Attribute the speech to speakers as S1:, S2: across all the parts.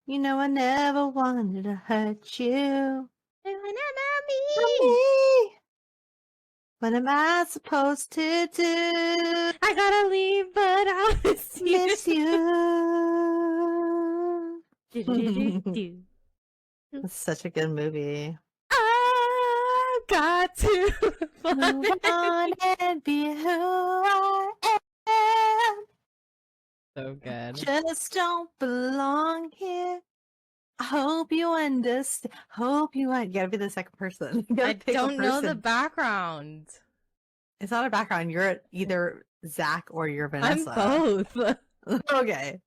S1: You know I never wanted to hurt you.
S2: Me.
S1: Me. What am I supposed to do?
S2: I gotta leave, but I
S1: Miss you.
S2: Do.
S1: It's such a good movie.
S2: I got to
S1: Move on and be who I am.
S2: So good.
S1: Just don't belong here. I hope you understand. You gotta be the second person. You gotta
S2: I
S1: pick a
S2: don't know the
S1: person.
S2: background.
S1: It's not a background. You're either Zach or you're Vanessa.
S2: I'm both.
S1: Okay.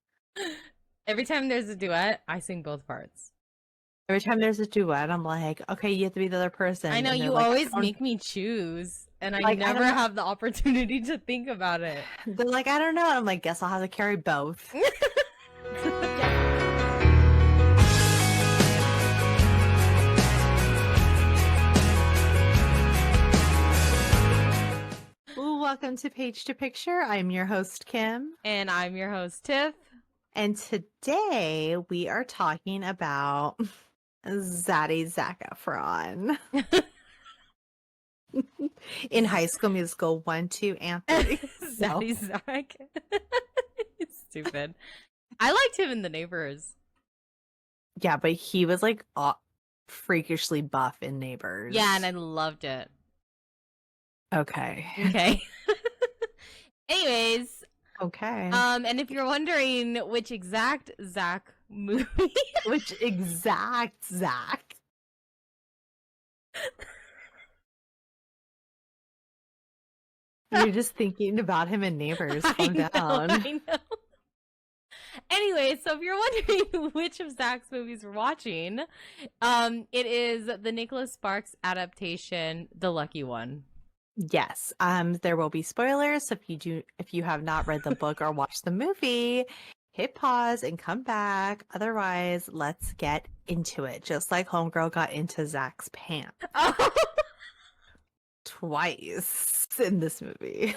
S2: Every time there's a duet, I sing both parts.
S1: Every time there's a duet, I'm like, okay, you have to be the other person.
S2: I know,
S1: And they're
S2: you
S1: like,
S2: always make me choose, and I
S1: Like, I
S2: never
S1: don't know.
S2: have the opportunity to think about it.
S1: They're like, I don't know. I'm like, guess I'll have to carry both. Ooh, welcome to Page to Picture. I'm your host, Kim.
S2: And I'm your host, Tiff.
S1: And today we are talking about Zac Efron in High School Musical 1, 2, and 3.
S2: Zaddy Zac. Stupid. I liked him in The Neighbors.
S1: Yeah, but he was like freakishly buff in Neighbors.
S2: Yeah, and I loved it.
S1: Okay.
S2: Anyways.
S1: Okay.
S2: And if you're wondering which exact Zac movie.
S1: Which exact Zac? You're just thinking about him in Neighbors. Calm down.
S2: I know. Anyway, so if you're wondering which of Zac's movies we're watching, it is the Nicholas Sparks adaptation, The Lucky One.
S1: Yes. There will be spoilers. So if you have not read the book or watched the movie, hit pause and come back. Otherwise, let's get into it. Just like Homegirl got into Zac's pants.
S2: Oh.
S1: Twice in this movie.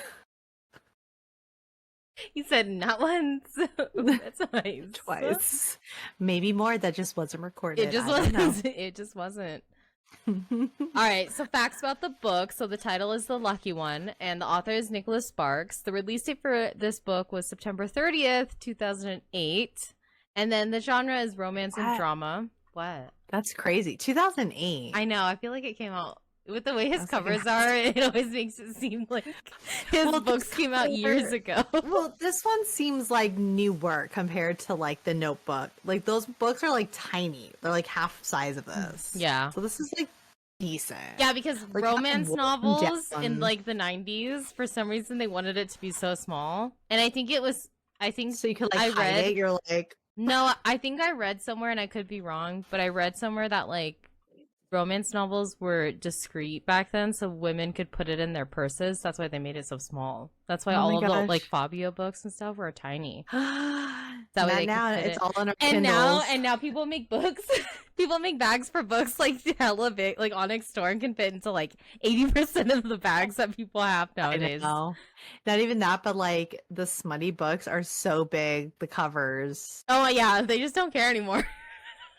S2: He said not once. That's twice.
S1: Twice. Maybe more. That just wasn't recorded.
S2: It just wasn't. It just wasn't. All right, so facts about the book. So the title is The Lucky One, and the author is Nicholas Sparks. The release date for this book was September 30th, 2008. And then the genre is romance and drama. What?
S1: That's crazy. 2008.
S2: I know. I feel like it came out with the way his covers are. It always makes it seem like his books came out years ago.
S1: Well, this one seems like new work compared to like The Notebook. Like those books are like tiny. They're like half size of this.
S2: Yeah.
S1: So this is like decent.
S2: Yeah, because
S1: like,
S2: romance novels in like the 90s, for some reason they wanted it to be so small. And I think
S1: so you could like hide it. You're like,
S2: no, I think I read somewhere, and I could be wrong, but I read somewhere that like romance novels were discreet back then, so women could put it in their purses. That's why they made it so small. That's why all of the like Fabio books and stuff were tiny. That way
S1: now it's all on our
S2: and
S1: Kindles.
S2: now people make books. People make bags for books like hella big, like Onyx Store, and can fit into like 80% of the bags that people have nowadays.
S1: I know. Not even that, but like the smutty books are so big, the covers.
S2: Oh yeah, they just don't care anymore.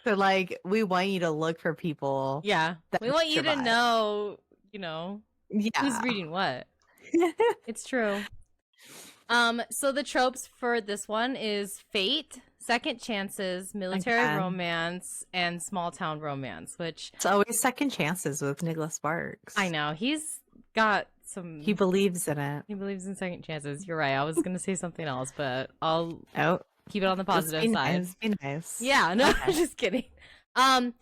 S1: They're like, we want you to look for people.
S2: Yeah, we want you to know, who's reading what. It's true. So the tropes for this one is fate, second chances, military romance, and small town romance, which
S1: it's always second chances with Nicholas Sparks.
S2: I know. He's got some.
S1: He believes in it.
S2: He believes in second chances. You're right. I was going to say something else, but I'll keep it on the positive side.
S1: Be nice.
S2: Yeah, no, I'm just kidding. I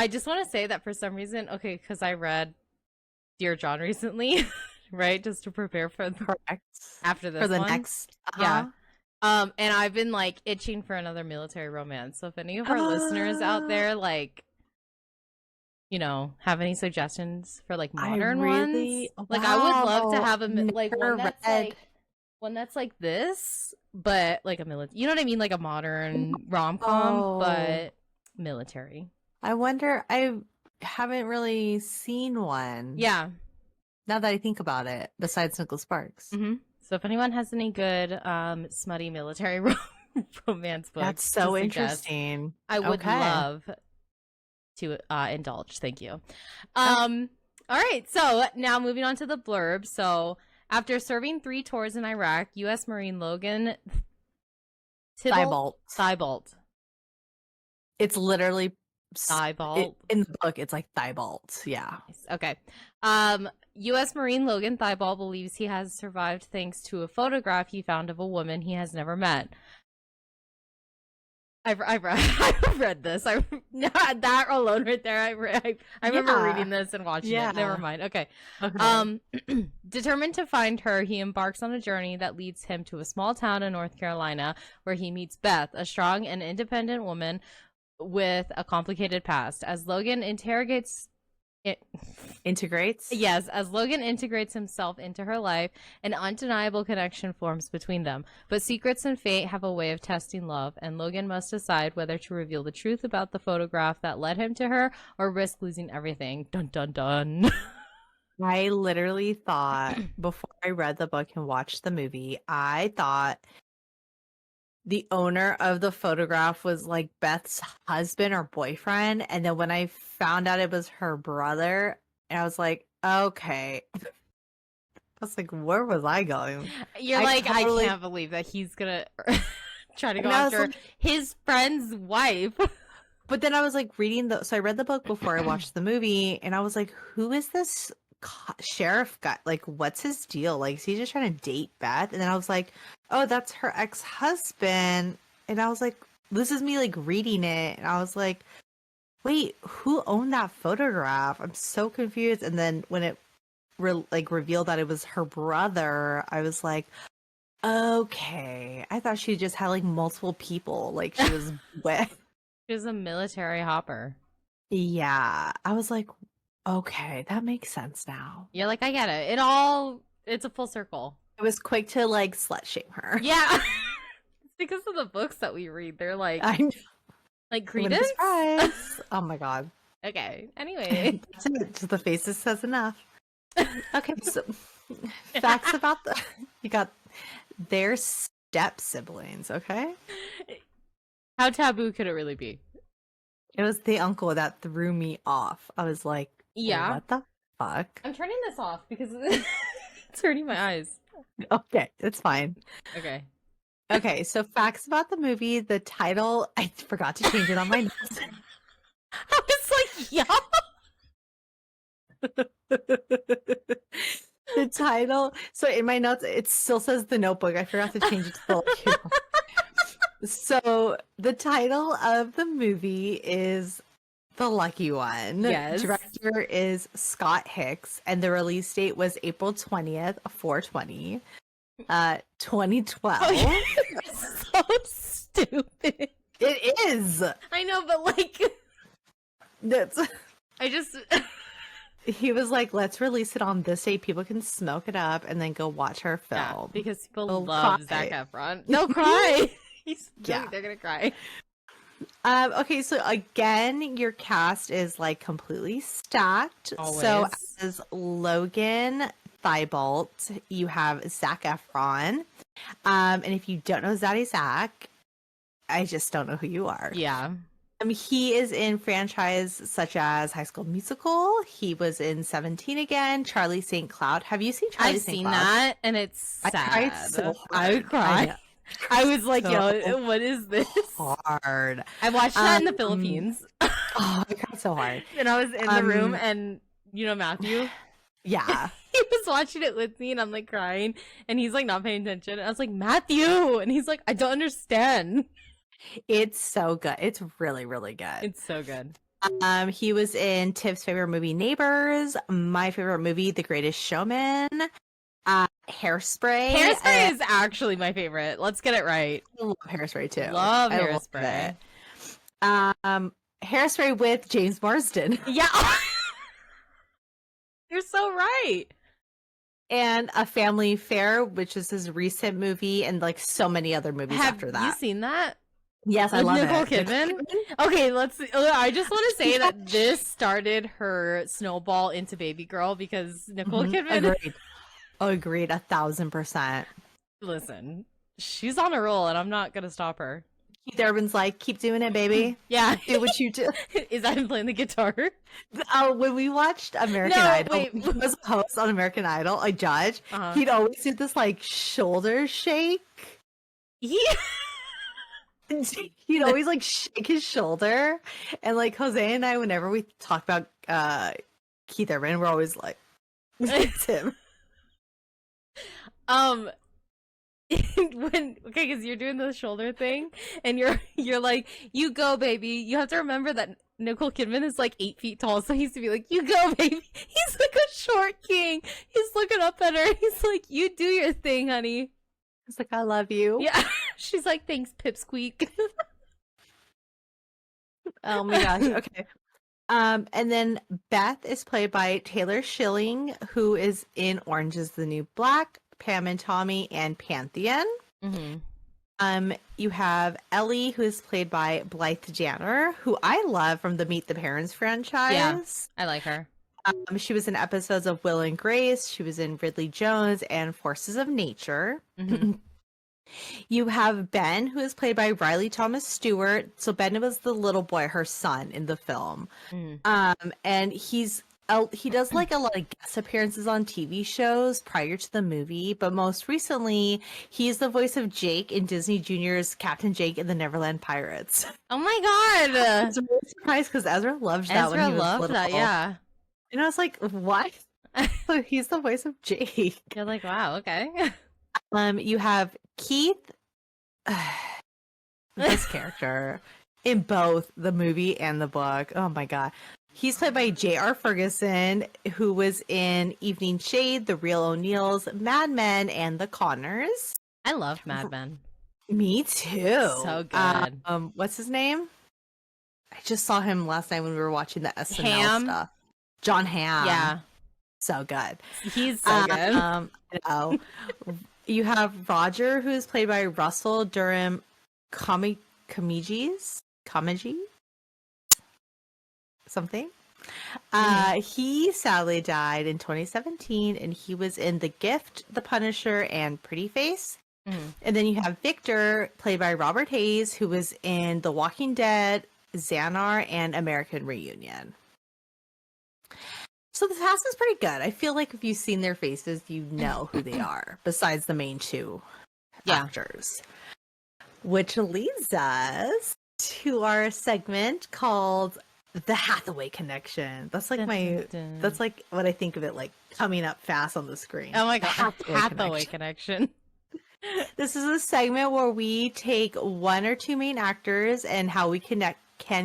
S2: just want to say that for some reason, because I read Dear John recently, right, just to prepare for after this
S1: for the
S2: one.
S1: next.
S2: Yeah. And I've been like itching for another military romance. So if any of our listeners out there like, have any suggestions for like modern ones, like I would love to have one that's like this, but like a military. You know what I mean? Like a modern rom-com, but military.
S1: I wonder. I haven't really seen one.
S2: Yeah.
S1: Now that I think about it, besides Nicholas Sparks.
S2: Mm-hmm. So if anyone has any good smutty military romance book.
S1: That's so
S2: to suggest.
S1: interesting.
S2: I would
S1: Okay.
S2: love to indulge. Thank you. All right. So now moving on to the blurb. So after serving 3 tours in Iraq, U.S. Marine Logan Thibault.
S1: It's literally
S2: Thibault.
S1: in the book. It's like Thibault. Yeah.
S2: Okay. U.S. Marine Logan Thibault believes he has survived thanks to a photograph he found of a woman he has never met. I've read this. That alone right there. I remember reading this and watching it. Never mind. Okay. Determined to find her, he embarks on a journey that leads him to a small town in North Carolina where he meets Beth, a strong and independent woman with a complicated past. As Logan integrates himself into her life, an undeniable connection forms between them. But secrets and fate have a way of testing love, and Logan must decide whether to reveal the truth about the photograph that led him to her or risk losing everything. Dun dun dun.
S1: I literally thought before I read the book and watched the movie, I thought the owner of the photograph was like Beth's husband or boyfriend. And then when I found out it was her brother, I was like, okay. I was like, where was I going?
S2: You're I can't believe that he's going to try to go after his friend's wife.
S1: But then I was like reading so I read the book before I watched the movie, and I was like, who is this sheriff guy? Like, what's his deal? Like, is he just trying to date Beth? And then I was like, oh, that's her ex-husband. And I was like, this is me like reading it, and I was like, wait, who owned that photograph? I'm so confused. And then when it revealed that it was her brother, I was like, okay. I thought she just had like multiple people like she was with.
S2: She was a military hopper.
S1: Yeah. I was like, okay, that makes sense now.
S2: You're like, I get it. It's a full circle.
S1: I was quick to like slut shame her.
S2: Yeah. It's because of the books that we read. They're like, like Credence?
S1: Oh my god.
S2: Okay. Anyway.
S1: Just the faces says enough. Okay, so facts about you got their step siblings, okay?
S2: How taboo could it really be?
S1: It was the uncle that threw me off. I was like,
S2: yeah,
S1: what the fuck?
S2: I'm turning this off because it's hurting my eyes.
S1: Okay, it's fine. Okay, so facts about the movie. The title, I forgot to change it on my notes.
S2: I was like, yeah.
S1: The title, so in my notes, it still says The Notebook. I forgot to change it to The Lucky One. So the title of the movie is The Lucky One.
S2: Yes.
S1: Director is Scott Hicks, and the release date was April 20th, 4/20, 2012.
S2: Oh, you're so stupid.
S1: It is.
S2: I know, but like,
S1: he was like, let's release it on this date. People can smoke it up and then go watch our film.
S2: Yeah, because people love Zac Efron. They'll cry. They're gonna cry.
S1: Okay, so again, your cast is like completely stacked.
S2: Always.
S1: So as Logan Thibault, you have Zac Efron. And if you don't know Zaddy Zac, I just don't know who you are.
S2: Yeah.
S1: He is in franchises such as High School Musical. He was in 17 again, Charlie St. Cloud. Have you seen Charlie St. Cloud?
S2: I've seen that, and it's sad.
S1: I cried so hard.
S2: I would cry. I was like, yo, what is this?
S1: Hard.
S2: I watched that in the Philippines.
S1: Oh, I cried so hard.
S2: And I was in the room, and you know Matthew?
S1: Yeah.
S2: He was watching it with me, and I'm like crying, and he's like not paying attention. I was like, Matthew! And he's like, I don't understand.
S1: It's so good. It's really, really good.
S2: It's so good.
S1: He was in Tiff's favorite movie, Neighbors. My favorite movie, The Greatest Showman. Hairspray.
S2: Hairspray is actually my favorite. Let's get it right.
S1: I love Hairspray too.
S2: Love Hairspray.
S1: Hairspray with James Marsden.
S2: Yeah. You're so right.
S1: And A Family Affair, which is his recent movie, and like so many other movies after that.
S2: Have you seen that?
S1: Yes, I love
S2: Nicole
S1: it.
S2: Kidman? Okay, I just want to say that this started her snowball into Baby Girl because Nicole Kidman.
S1: Agreed. 1,000%.
S2: Listen, She's on a roll, and I'm not gonna stop her.
S1: Keith Urban's like, keep doing it, baby.
S2: Yeah.
S1: Do what you do.
S2: Is that him playing the guitar?
S1: Oh, when we watched American
S2: No,
S1: Idol,
S2: wait.
S1: he was a host on American Idol, a judge. He'd always do this like shoulder shake. He'd always like shake his shoulder, and like Jose and I, whenever we talk about Keith Urban, we're always like, it's him.
S2: Because you're doing the shoulder thing, and you're like, you go, baby. You have to remember that Nicole Kidman is like 8 feet tall, so he used to be like, you go, baby. He's like a short king. He's looking up at her. He's like, you do your thing, honey.
S1: He's like, I love you.
S2: Yeah. She's like, thanks, Pipsqueak.
S1: Oh my gosh. Okay. And then Beth is played by Taylor Schilling, who is in Orange is the New Black, Pam and Tommy, and Pantheon.
S2: Mm-hmm.
S1: You have Ellie, who is played by Blythe Danner, who I love from the Meet the Parents franchise.
S2: Yeah, I like her.
S1: She was in episodes of Will and Grace. She was in Ridley Jones and Forces of Nature.
S2: Mm-hmm.
S1: You have Ben, who is played by Riley Thomas Stewart. So Ben was the little boy, her son, in the film. And he does like a lot of guest appearances on TV shows prior to the movie, but most recently, he's the voice of Jake in Disney Junior's Captain Jake and the Neverland Pirates.
S2: Oh my god!
S1: I was really surprised because Ezra loved that when he was little.
S2: That, yeah.
S1: And I was like, what? So he's the voice of Jake.
S2: You're like, wow, okay.
S1: You have Keith, this character, in both the movie and the book. Oh my god. He's played by J.R. Ferguson, who was in Evening Shade, The Real O'Neills, Mad Men, and The Connors.
S2: I love Mad Men.
S1: Me too.
S2: So good.
S1: What's his name? I just saw him last night when we were watching the SNL
S2: Ham?
S1: stuff. John Hamm.
S2: Yeah.
S1: So good.
S2: He's so good.
S1: Oh. You have Roger, who is played by Russell Durham Comigi? Something. He sadly died in 2017, and he was in The Gift, The Punisher, and Pretty Face. And then you have Victor, played by Robert Hayes, who was in The Walking Dead, Xanar, and American Reunion. So the cast is pretty good. I feel like if you've seen their faces, you know who they are, besides the main two actors. Which leads us to our segment called The Hathaway Connection. That's like that's like what I think of it, like coming up fast on the screen.
S2: Oh my god, Hathaway Connection.
S1: This is a segment where we take one or two main actors and how we can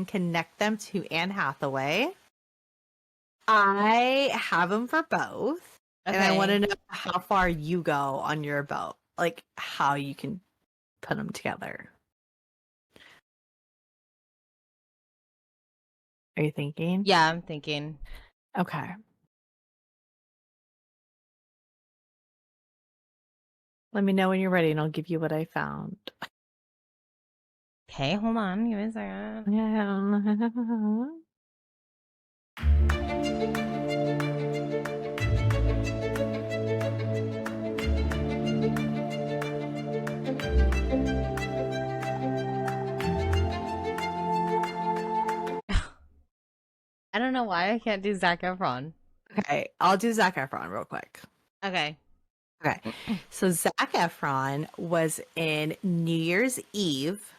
S1: connect them to Anne Hathaway. I have them for both, and I want to know how far you go on your boat, like how you can put them together. Are you thinking?
S2: Yeah, I'm thinking.
S1: Okay. Let me know when you're ready, and I'll give you what I found.
S2: Okay, hold on. Give me a second.
S1: Yeah.
S2: I don't know why I can't do Zac Efron.
S1: Okay, I'll do Zac Efron real quick.
S2: Okay.
S1: So Zac Efron was in New Year's Eve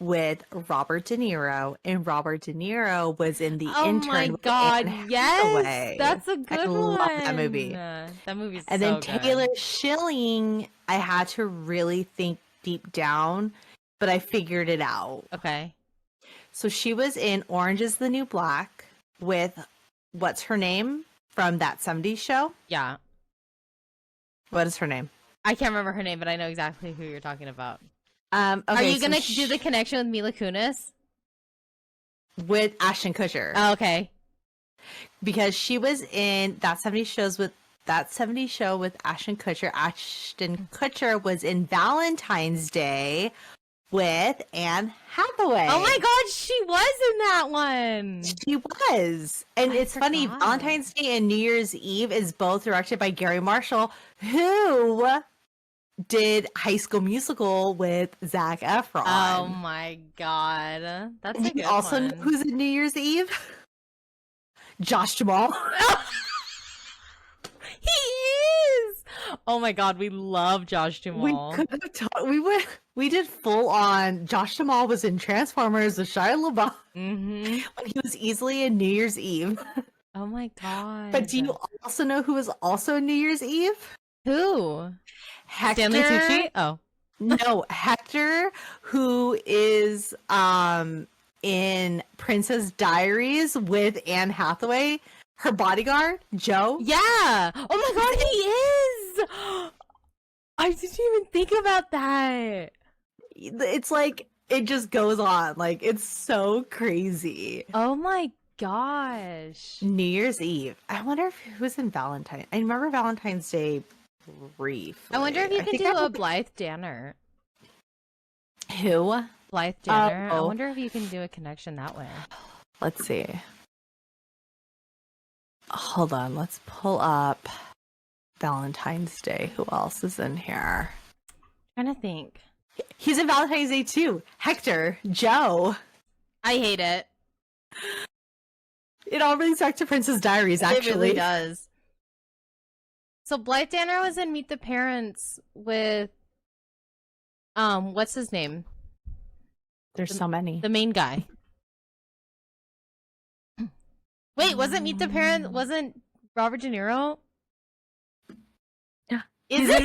S1: with Robert De Niro, and Robert De Niro was in The Intern.
S2: Oh my god, yes! That's a good one.
S1: I love that movie.
S2: That movie's
S1: and
S2: so
S1: then
S2: good.
S1: Taylor Schilling, I had to really think deep down, but I figured it out.
S2: Okay.
S1: So she was in Orange is the New Black with, what's her name from That 70s Show?
S2: Yeah.
S1: What is her name?
S2: I can't remember her name, but I know exactly who you're talking about.
S1: Okay,
S2: are you gonna do the connection with Mila Kunis?
S1: With Ashton Kutcher.
S2: Oh, okay.
S1: Because she was in That 70s Show with Ashton Kutcher. Ashton Kutcher was in Valentine's Day with Anne Hathaway.
S2: Oh my god, she was in that one.
S1: She was. And it's funny, Valentine's Day and New Year's Eve is both directed by Gary Marshall, who did High School Musical with Zac Efron.
S2: Oh my god. That's a
S1: You
S2: good
S1: also know
S2: one.
S1: who's in New Year's Eve? Josh Jamal.
S2: He is. Oh my god, we love Josh
S1: We
S2: Jamal.
S1: could have we did full on. Josh Jamal was in Transformers with Shia LaBeouf
S2: Mm-hmm.
S1: when he was easily in New Year's Eve.
S2: Oh my god.
S1: But do you also know who was also in New Year's Eve?
S2: Who?
S1: Hector.
S2: Stanley Tucci? Oh.
S1: No, Hector, who is in Princess Diaries with Anne Hathaway, her bodyguard, Joe.
S2: Yeah. Oh my god, he is. I didn't even think about that.
S1: It's like it just goes on. Like it's so crazy.
S2: Oh my gosh.
S1: New Year's Eve. I wonder if who's in Valentine. I remember Valentine's Day briefly.
S2: I wonder if you
S1: I
S2: can
S1: think
S2: do
S1: I
S2: a Blythe Danner.
S1: Who?
S2: Blythe Danner. I
S1: Oh.
S2: wonder if you can do a connection that way.
S1: Let's see. Hold on. Let's pull up Valentine's Day. Who else is in here?
S2: Trying to think.
S1: He's in Valentine's Day too. Hector, Joe.
S2: I hate it.
S1: It all brings back to Princess Diaries, actually.
S2: It really does. So Blythe Danner was in Meet the Parents with what's his name?
S1: There's so many.
S2: The main guy. Wait, wasn't Meet the Parents? Wasn't Robert De Niro?
S1: Yeah.
S2: Is it?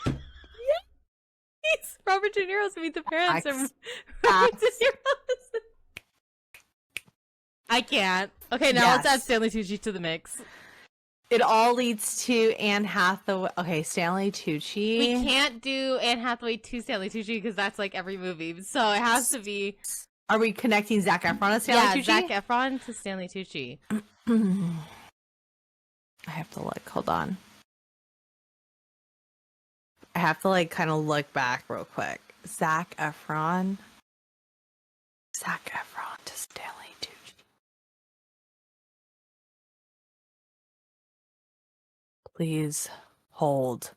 S2: He's Robert De Niro's Meet the Parents. Robert De Niro's. I can't. Okay, now let's add Stanley Tucci to the mix.
S1: It all leads to Anne Hathaway. Okay, Stanley Tucci.
S2: We can't do Anne Hathaway to Stanley Tucci because that's like every movie. So it has to be.
S1: Are we connecting Zac Efron to Stanley Tucci?
S2: Zac Efron to Stanley Tucci.
S1: I have to look. Hold on. I have to like kind of look back real quick. Zac Efron. Zac Efron to Stanley Tucci. Please hold.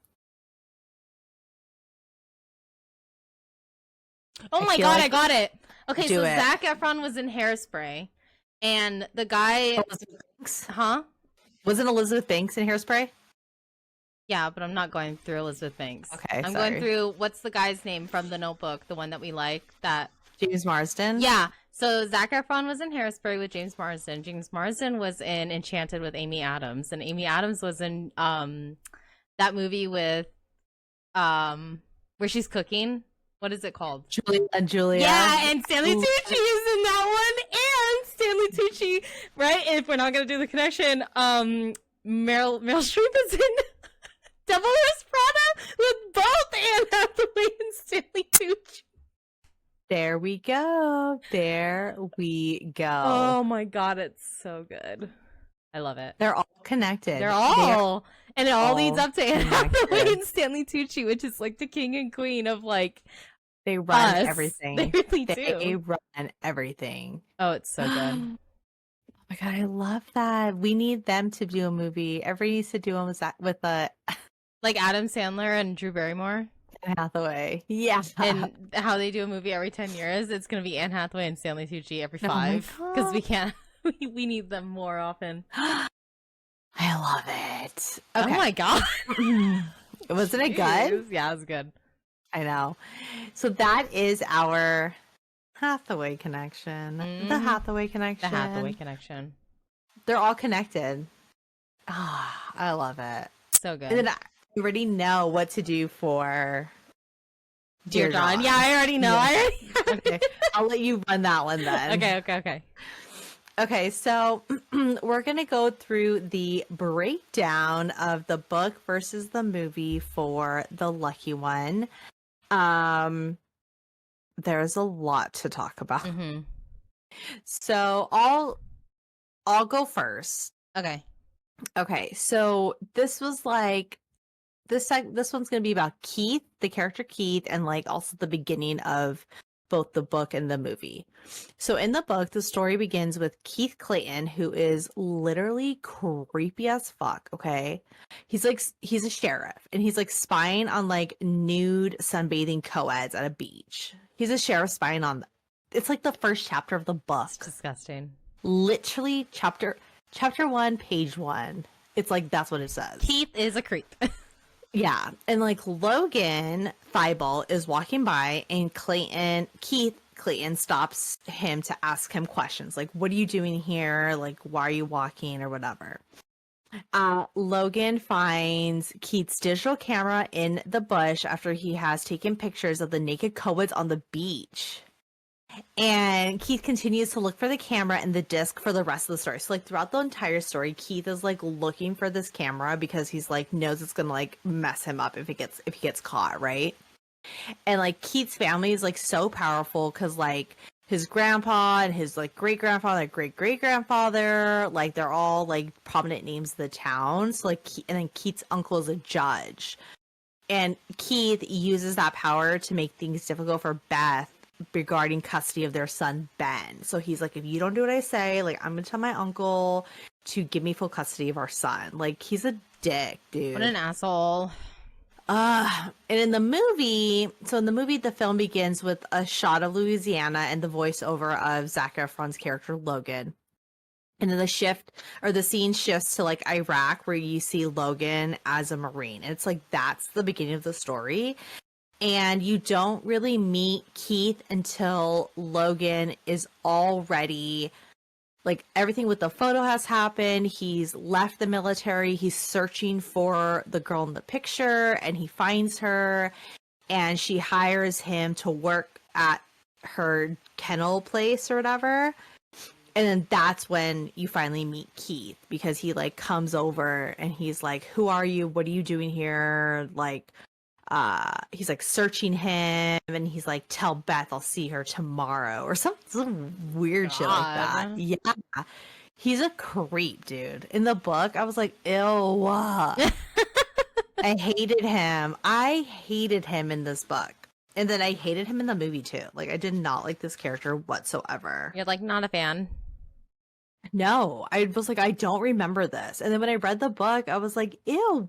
S2: Oh my god, I got it. Okay, so
S1: it.
S2: Zac Efron was in Hairspray, and the guy,
S1: Elizabeth Banks?
S2: huh?
S1: Wasn't Elizabeth Banks in Hairspray?
S2: Yeah, but I'm not going through Elizabeth Banks.
S1: Okay,
S2: I'm
S1: sorry.
S2: going through what's the guy's name from The Notebook, the one that we like. That
S1: James Marsden?
S2: yeah. So Zac Efron was in Hairspray with James Marsden. James Marsden was in Enchanted with Amy Adams, and Amy Adams was in that movie with where she's cooking. What is it called?
S1: Julia.
S2: Yeah, and Stanley Tucci is in that one, and Stanley Tucci, right? If we're not gonna do the connection, Meryl Streep is in Devil Wears Prada with both Anne Hathaway and Stanley Tucci.
S1: There we go. There we go.
S2: Oh my god, it's so good. I love it.
S1: They're all connected.
S2: They're all, and it all leads up to Anne
S1: connected.
S2: Hathaway and Stanley Tucci, which is like the king and queen of like
S1: They run
S2: us.
S1: everything.
S2: They really
S1: They
S2: do.
S1: run everything.
S2: Oh, it's so good.
S1: Oh my god, I love that. We need them to do a movie. Everybody needs to do one with
S2: Like Adam Sandler and Drew Barrymore.
S1: Anne Hathaway. Yeah.
S2: And how they do a movie every 10 years, it's going to be Anne Hathaway and Stanley Tucci every
S1: Oh my
S2: 5. Because we can't, we need them more often.
S1: I love it.
S2: Oh
S1: Okay.
S2: my god.
S1: Wasn't it good?
S2: Jeez. Yeah, it was good.
S1: I know. So that is our Hathaway connection. The
S2: Mhm.
S1: Hathaway connection.
S2: The Hathaway connection.
S1: They're all connected. Ah, I love it.
S2: So good.
S1: And then I already know what to do for
S2: Dear John. Yeah, I already know.
S1: Yeah.
S2: I already
S1: Okay. I'll let you run that one then.
S2: Okay.
S1: Okay, so we're going to go through the breakdown of the book versus the movie for The Lucky One. There's a lot to talk about.
S2: Mm-hmm.
S1: So I'll go first.
S2: Okay.
S1: Okay, so this was like this one's going to be about Keith, the character Keith, and like also the beginning of both the book and the movie. So in the book, the story begins with Keith Clayton, who is literally creepy as fuck, okay? He's a sheriff, and he's like spying on like nude sunbathing co-eds at a beach. He's a sheriff spying on it's like the first chapter of the book.
S2: It's disgusting.
S1: Literally chapter 1, page 1. It's like that's what it says.
S2: Keith is a creep.
S1: Yeah. And like Logan Thibault is walking by, and Keith Clayton stops him to ask him questions like, what are you doing here? Like, why are you walking or whatever? Logan finds Keith's digital camera in the bush after he has taken pictures of the naked co-eds on the beach. And Keith continues to look for the camera and the disc for the rest of the story. So like throughout the entire story, Keith is like looking for this camera because he's like knows it's gonna like mess him up if he gets caught, right? And like Keith's family is like so powerful because like his grandpa and his like great grandfather, great great grandfather, like they're all like prominent names of the town. So like and then Keith's uncle is a judge, and Keith uses that power to make things difficult for Beth regarding custody of their son Ben. So he's like, if you don't do what I say, like I'm gonna tell my uncle to give me full custody of our son. Like he's a dick, dude.
S2: What an asshole.
S1: And in the movie, the film begins with a shot of Louisiana and the voiceover of Zac Efron's character Logan. And then the scene shifts to like Iraq, where you see Logan as a Marine. And it's like that's the beginning of the story. And you don't really meet Keith until Logan is already, like, everything with the photo has happened. He's left the military. He's searching for the girl in the picture, and he finds her, and she hires him to work at her kennel place or whatever. And then that's when you finally meet Keith, because he, like, comes over, and he's like, who are you? What are you doing here? Like, he's like searching him, and he's like, tell Beth I'll see her tomorrow, or some weird shit like that. Yeah, he's a creep, dude. In the book, I was like, ew. I hated him in this book, and then I hated him in the movie too. Like, I did not like this character whatsoever.
S2: You're like not a fan.
S1: No, I was like, I don't remember this. And then when I read the book, I was like, ew.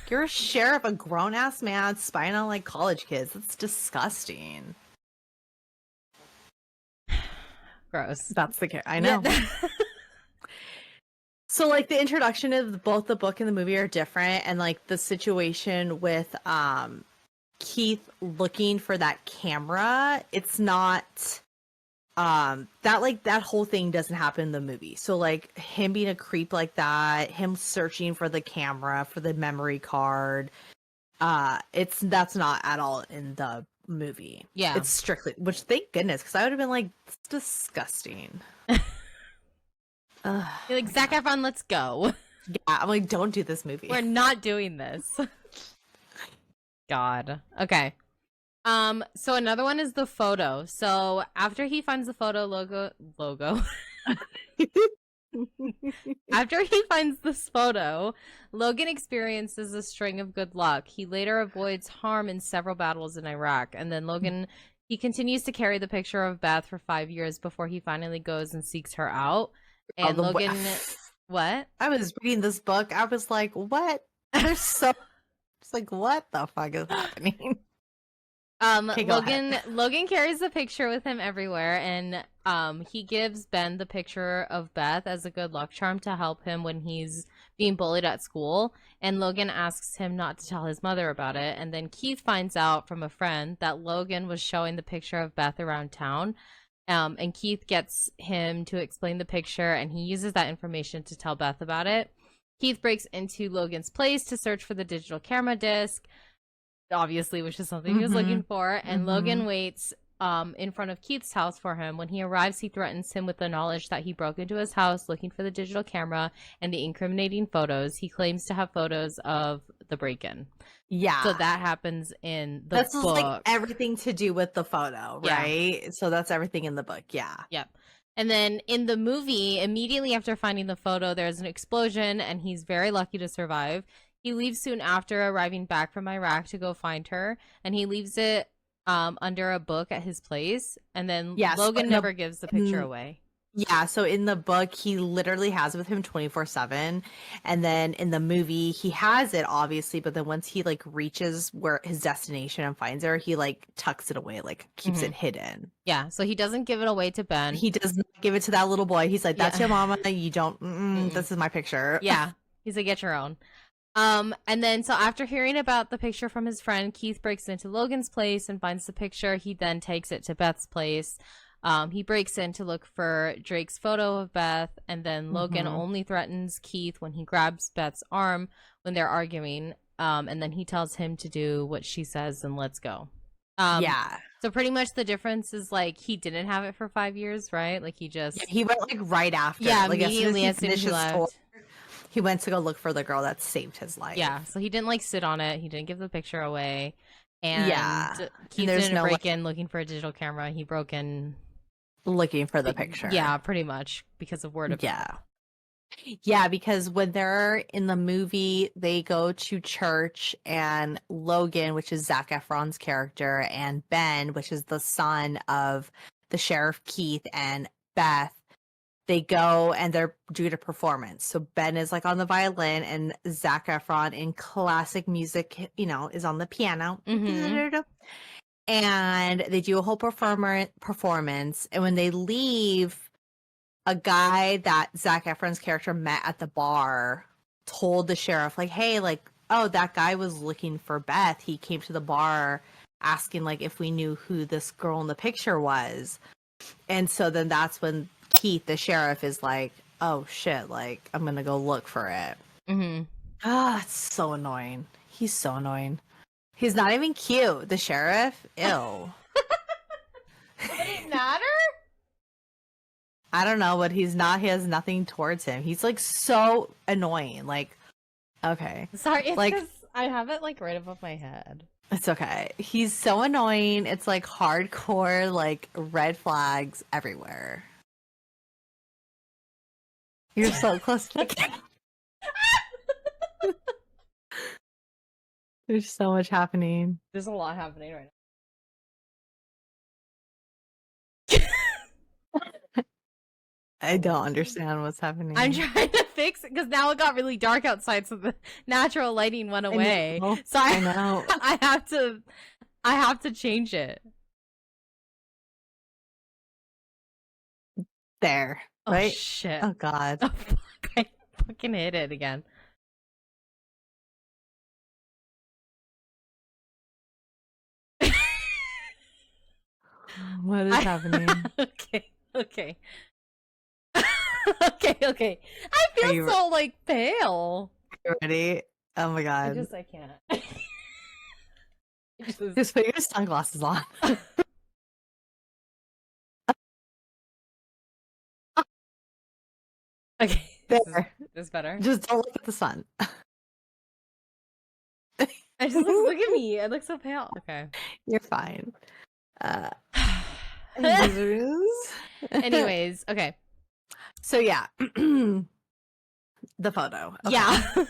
S1: You're a sheriff, a grown-ass man spying on like college kids. That's disgusting.
S2: Gross.
S1: That's the character. I know.
S2: Yeah.
S1: So like the introduction of both the book and the movie are different, and like the situation with Keith looking for that camera, it's not that whole thing doesn't happen in the movie. So like him being a creep like that, him searching for the camera, for the memory card, that's not at all in the movie.
S2: Yeah,
S1: it's strictly, which thank goodness, because I would have been like, it's disgusting.
S2: You're like, Zac Efron, let's go.
S1: Yeah, I'm like, don't do this movie.
S2: We're not doing this. God. Okay. So another one is the photo. So after he finds the photo logo. After he finds this photo, Logan experiences a string of good luck. He later avoids harm in several battles in Iraq, and then he continues to carry the picture of Beth for 5 years before he finally goes and seeks her out. And Logan, what?
S1: I was reading this book. I was like, what? It's like, what the fuck is happening? Okay,
S2: Logan carries the picture with him everywhere, and he gives Ben the picture of Beth as a good luck charm to help him when he's being bullied at school. And Logan asks him not to tell his mother about it. And then Keith finds out from a friend that Logan was showing the picture of Beth around town. And Keith gets him to explain the picture, and he uses that information to tell Beth about it. Keith breaks into Logan's place to search for the digital camera disc, obviously, which is something he was looking for. And Logan waits in front of Keith's house for him. When he arrives, he threatens him with the knowledge that he broke into his house looking for the digital camera and the incriminating photos. He claims to have photos of the break-in.
S1: Yeah.
S2: So that happens in the
S1: book. That's like everything to do with the photo, right? Yeah. So that's everything in the book. Yeah.
S2: Yep. And then in the movie, immediately after finding the photo, there's an explosion, and he's very lucky to survive. He leaves soon after, arriving back from Iraq to go find her, and he leaves it under a book at his place, and then
S1: Yes,
S2: Logan never gives the picture away.
S1: Yeah, so in the book, he literally has it with him 24/7. And then in the movie, he has it, obviously, but then once he like reaches where his destination and finds her, he like tucks it away, like keeps it hidden.
S2: Yeah, so he doesn't give it away to Ben.
S1: He does not give it to that little boy. He's like, that's your mama. You don't, this is my picture.
S2: Yeah. He's like, get your own. And then so after hearing about the picture from his friend, Keith breaks into Logan's place and finds the picture. He then takes it to Beth's place. He breaks in to look for Drake's photo of Beth, and then Logan only threatens Keith when he grabs Beth's arm when they're arguing. And then he tells him to do what she says and let's go.
S1: Yeah.
S2: So pretty much the difference is like he didn't have it for 5 years, right? Like he just
S1: he went like right after.
S2: Yeah,
S1: like,
S2: immediately as soon as he left.
S1: Tour, he went to go look for the girl that saved his life.
S2: Yeah, so he didn't like sit on it. He didn't give the picture away. And Keith
S1: and
S2: didn't break in looking for a digital camera. He broke in
S1: looking for the picture.
S2: Yeah, pretty much because of word of
S1: mouth. Yeah, because when they're in the movie, they go to church, and Logan, which is Zac Efron's character, and Ben, which is the son of the sheriff Keith and Beth, they go and they're doing a performance. So Ben is like on the violin, and Zac Efron in classic music, is on the piano. And they do a whole performance. And when they leave, a guy that Zac Efron's character met at the bar told the sheriff, like, hey, like, oh, that guy was looking for Beth. He came to the bar asking, like, if we knew who this girl in the picture was. And so then that's when Keith, the sheriff, is like, oh, shit, like, I'm going to go look for it. It's so annoying. He's so annoying. He's not even cute. The sheriff? Ew.
S2: Would it matter?
S1: I don't know, but he's not. He has nothing towards him. He's like so annoying. Like, okay.
S2: Sorry, it's
S1: like
S2: I have it like right above my head.
S1: It's okay. He's so annoying. It's like hardcore, like red flags everywhere. You're so close to the camera. There's so much happening.
S2: There's a lot happening right now.
S1: I don't understand what's happening.
S2: I'm trying to fix it because now it got really dark outside, so the natural lighting went away. So I know. I have to change it.
S1: There. Right?
S2: Oh shit.
S1: Oh god.
S2: Oh fuck. I fucking hit it again.
S1: What is happening?
S2: Okay. Okay. Okay. I feel so like pale.
S1: You ready? Oh my god.
S2: I can't.
S1: Just put your sunglasses on.
S2: Okay.
S1: There.
S2: This is better.
S1: Just don't look at the sun.
S2: I just look at me. I look so pale. Okay.
S1: You're fine.
S2: Anyways, okay.
S1: So yeah. The photo. Okay.
S2: Yeah.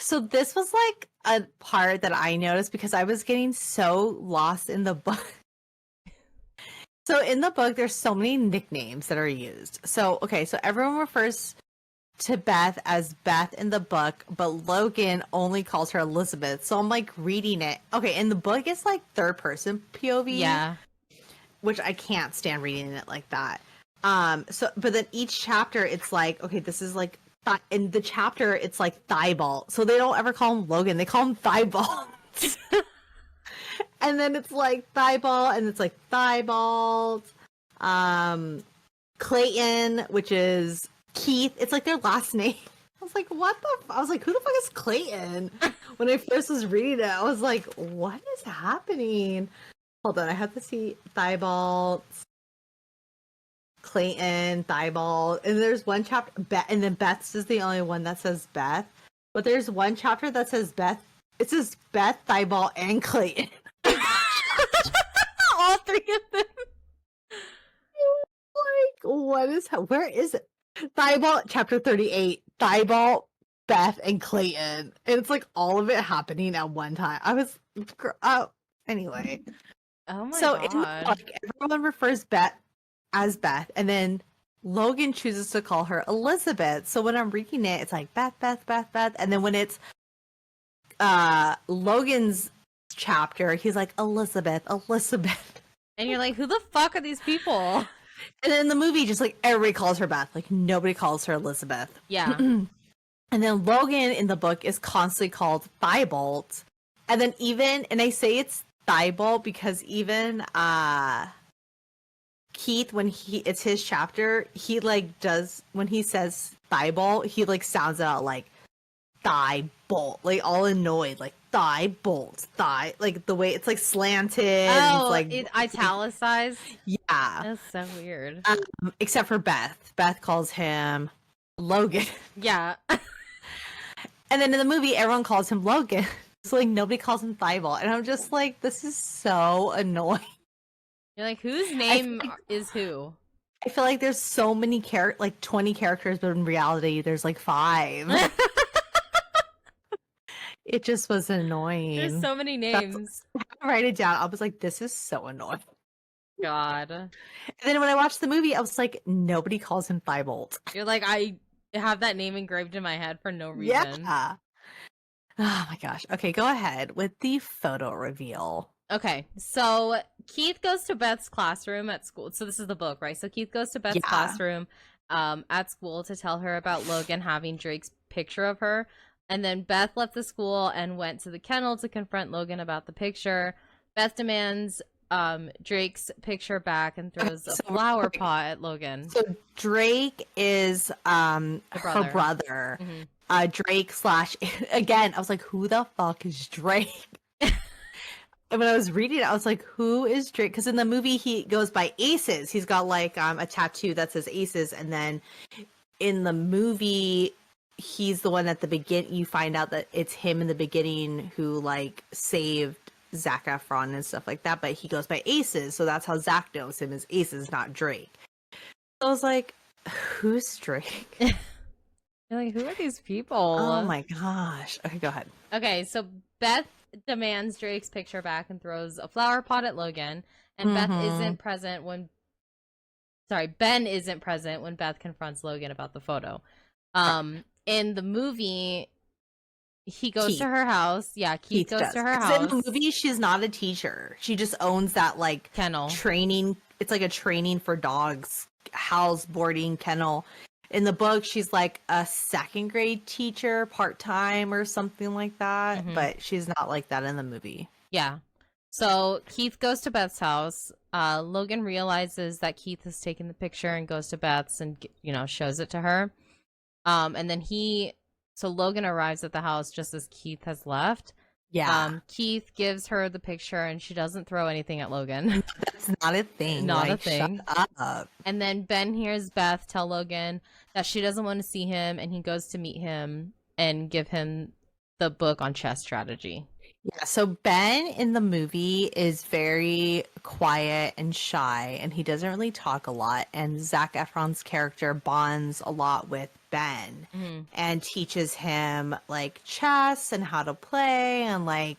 S1: So this was like a part that I noticed because I was getting so lost in the book. So in the book, there's so many nicknames that are used. So, okay, so everyone refers to Beth as Beth in the book, but Logan only calls her Elizabeth. So I'm like reading it. Okay, in the book, it's like third person POV.
S2: Yeah.
S1: Which I can't stand reading it like that. But then each chapter, it's like, okay, this is like, in the chapter, it's like Thibault. So they don't ever call him Logan. They call him Thibault. And then it's like Thibault, and it's like Thibault. Clayton, which is Keith. It's like their last name. I was like, what the? I was like, who the fuck is Clayton? When I first was reading it, I was like, what is happening? Hold on, I have to see Thibault, Clayton, Thibault, and there's one chapter, and then Beth's is the only one that says Beth. But there's one chapter that says Beth. It says Beth, Thibault, and Clayton.
S2: All three of them.
S1: Like, what is? Where is it? Thibault, chapter 38. Thibault, Beth, and Clayton, and it's like all of it happening at one time. I was, Anyway,
S2: Oh my
S1: so in the
S2: god.
S1: book, everyone refers Beth as Beth, and then Logan chooses to call her Elizabeth. So when I'm reading it, it's like Beth, Beth, Beth, Beth, and then when it's Logan's chapter, he's like Elizabeth, Elizabeth.
S2: And you're like, who the fuck are these people?
S1: And then in the movie, just like everybody calls her Beth, like nobody calls her Elizabeth.
S2: Yeah.
S1: And then Logan in the book is constantly called Thibault. And then and I say it's Thibault because even Keith, when it's his chapter, he like does, when he says Thibault, he like sounds it out like Thibault, like all annoyed, like Thibault, like the way it's like slanted. And it's
S2: Oh,
S1: like,
S2: it italicized.
S1: yeah.
S2: That's so weird.
S1: Except for Beth. Beth calls him Logan.
S2: Yeah.
S1: And then in the movie, everyone calls him Logan. So like nobody calls him Thibault. And I'm just like, this is so annoying.
S2: You're like, whose name is who?
S1: I feel like there's so many like 20 characters, but in reality, there's like 5. It just was annoying.
S2: There's so many names.
S1: I write it down. I was like, this is so annoying.
S2: God.
S1: And then when I watched the movie, I was like, nobody calls him Thibault.
S2: You're like, I have that name engraved in my head for no reason.
S1: Yeah. Oh my gosh. Okay, go ahead with the photo reveal.
S2: Okay, so Keith goes to Beth's classroom at school. So this is the book, right? So Keith goes to Beth's classroom at school to tell her about Logan having Drake's picture of her. And then Beth left the school and went to the kennel to confront Logan about the picture. Beth demands Drake's picture back and throws a flower pot at Logan.
S1: So Drake is her brother.
S2: Mm-hmm.
S1: Drake / again, I was like, who the fuck is Drake? And when I was reading it, I was like, who is Drake? Because in the movie, he goes by Aces. He's got like a tattoo that says Aces. And then in the movie, he's the one at the beginning. You find out that it's him in the beginning who like saved Zac Efron and stuff like that. But he goes by Aces. So that's how Zac knows him as Aces, not Drake. So I was like, who's Drake?
S2: You're like, who are these people?
S1: Oh my gosh. Okay, go ahead.
S2: Okay, so Beth demands Drake's picture back and throws a flower pot at Logan. And Ben isn't present when Beth confronts Logan about the photo. In the movie, he goes to her house. Yeah, Keith goes to her house.
S1: In the movie, she's not a teacher. She just owns that like
S2: kennel
S1: training. It's like a training for dogs, house boarding kennel. In the book, she's like a 2nd grade teacher, part-time or something like that. Mm-hmm. But she's not like that in the movie.
S2: Yeah. So Keith goes to Beth's house. Logan realizes that Keith has taken the picture and goes to Beth's and, shows it to her. And then so Logan arrives at the house just as Keith has left.
S1: Yeah.
S2: Keith gives her the picture and she doesn't throw anything at Logan.
S1: That's not a thing.
S2: Not a thing.
S1: Shut up.
S2: And then Ben hears Beth tell Logan that she doesn't want to see him, and he goes to meet him and give him the book on chess strategy.
S1: Yeah, so Ben in the movie is very quiet and shy, and he doesn't really talk a lot. And Zac Efron's character bonds a lot with Ben and teaches him like chess and how to play, and like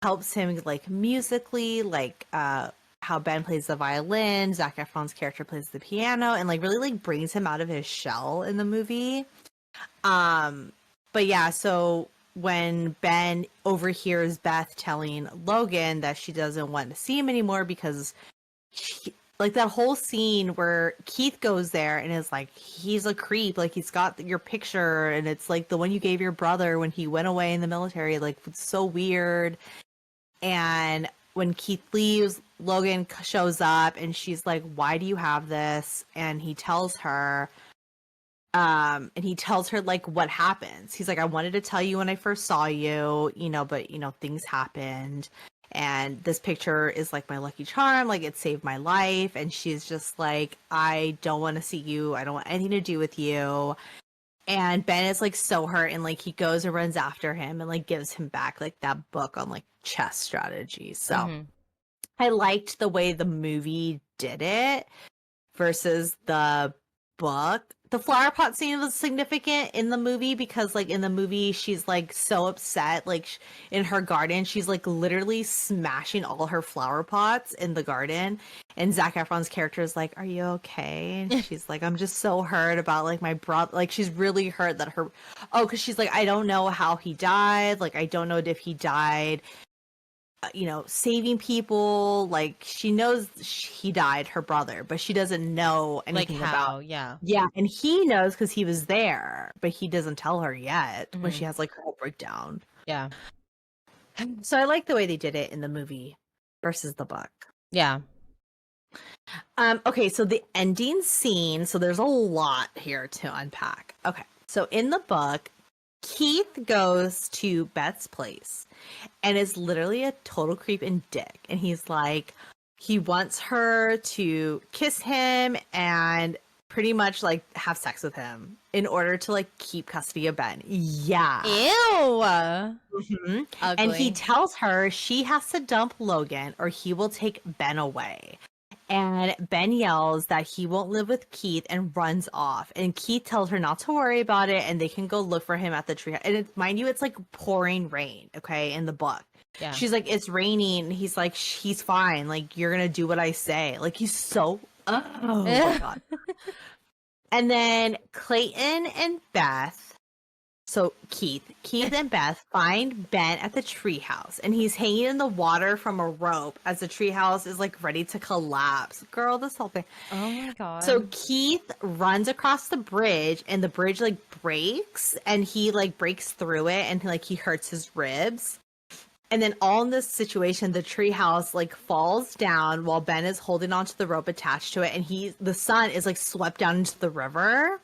S1: helps him like musically, like how Ben plays the violin, Zac Efron's character plays the piano, and like really like brings him out of his shell in the movie. But yeah, so when Ben overhears Beth telling Logan that she doesn't want to see him anymore because like that whole scene where Keith goes there and is like, he's a creep, like he's got your picture and it's like the one you gave your brother when he went away in the military, like it's so weird. And when Keith leaves, Logan shows up and she's like, why do you have this? And he tells her like what happens. He's like, I wanted to tell you when I first saw you, but things happened. And this picture is like my lucky charm, like it saved my life. And she's just like, I don't want to see you. I don't want anything to do with you. And Ben is like so hurt, and like he goes and runs after him and like gives him back like that book on like chess strategy. So I liked the way the movie did it versus the book. the flower pot scene was significant in the movie because like in the movie she's like so upset, like in her garden she's like literally smashing all her flower pots in the garden, and Zac Efron's character is like, are you okay? And she's like, I'm just so hurt about like my brother, like she's really hurt that her, oh, because she's like, I don't know how he died, like I don't know if he died you know, saving people. Like she knows he died, her brother, but she doesn't know anything
S2: like how,
S1: about.
S2: yeah.
S1: Yeah, and he knows because he was there, but he doesn't tell her yet when
S2: Mhm.
S1: she has like her whole breakdown.
S2: Yeah.
S1: So I like the way they did it in the movie versus the book.
S2: Yeah.
S1: Okay, so the ending scene. So there's a lot here to unpack. Okay, so in the book, Keith goes to Beth's place and is literally a total creep and dick. And he's like, he wants her to kiss him and pretty much like have sex with him in order to like keep custody of Ben. Yeah.
S2: Ew.
S1: Mhm.
S2: Ugly.
S1: And he tells her she has to dump Logan or he will take Ben away. And Ben yells that he won't live with Keith and runs off. And Keith tells her not to worry about it and they can go look for him at the tree. And mind you, it's like pouring rain, okay, in the book.
S2: Yeah.
S1: She's like, it's raining. He's like, he's fine. Like, you're going to do what I say. Like, he's so, oh my God. And then Clayton and Beth. So Keith and Beth find Ben at the treehouse, and he's hanging in the water from a rope as the treehouse is like ready to collapse. Girl, this whole thing.
S2: Oh my God.
S1: So Keith runs across the bridge, and the bridge like breaks, and he like breaks through it, and like he hurts his ribs. And then all in this situation, the treehouse like falls down while Ben is holding onto the rope attached to it, and the son is like swept down into the river.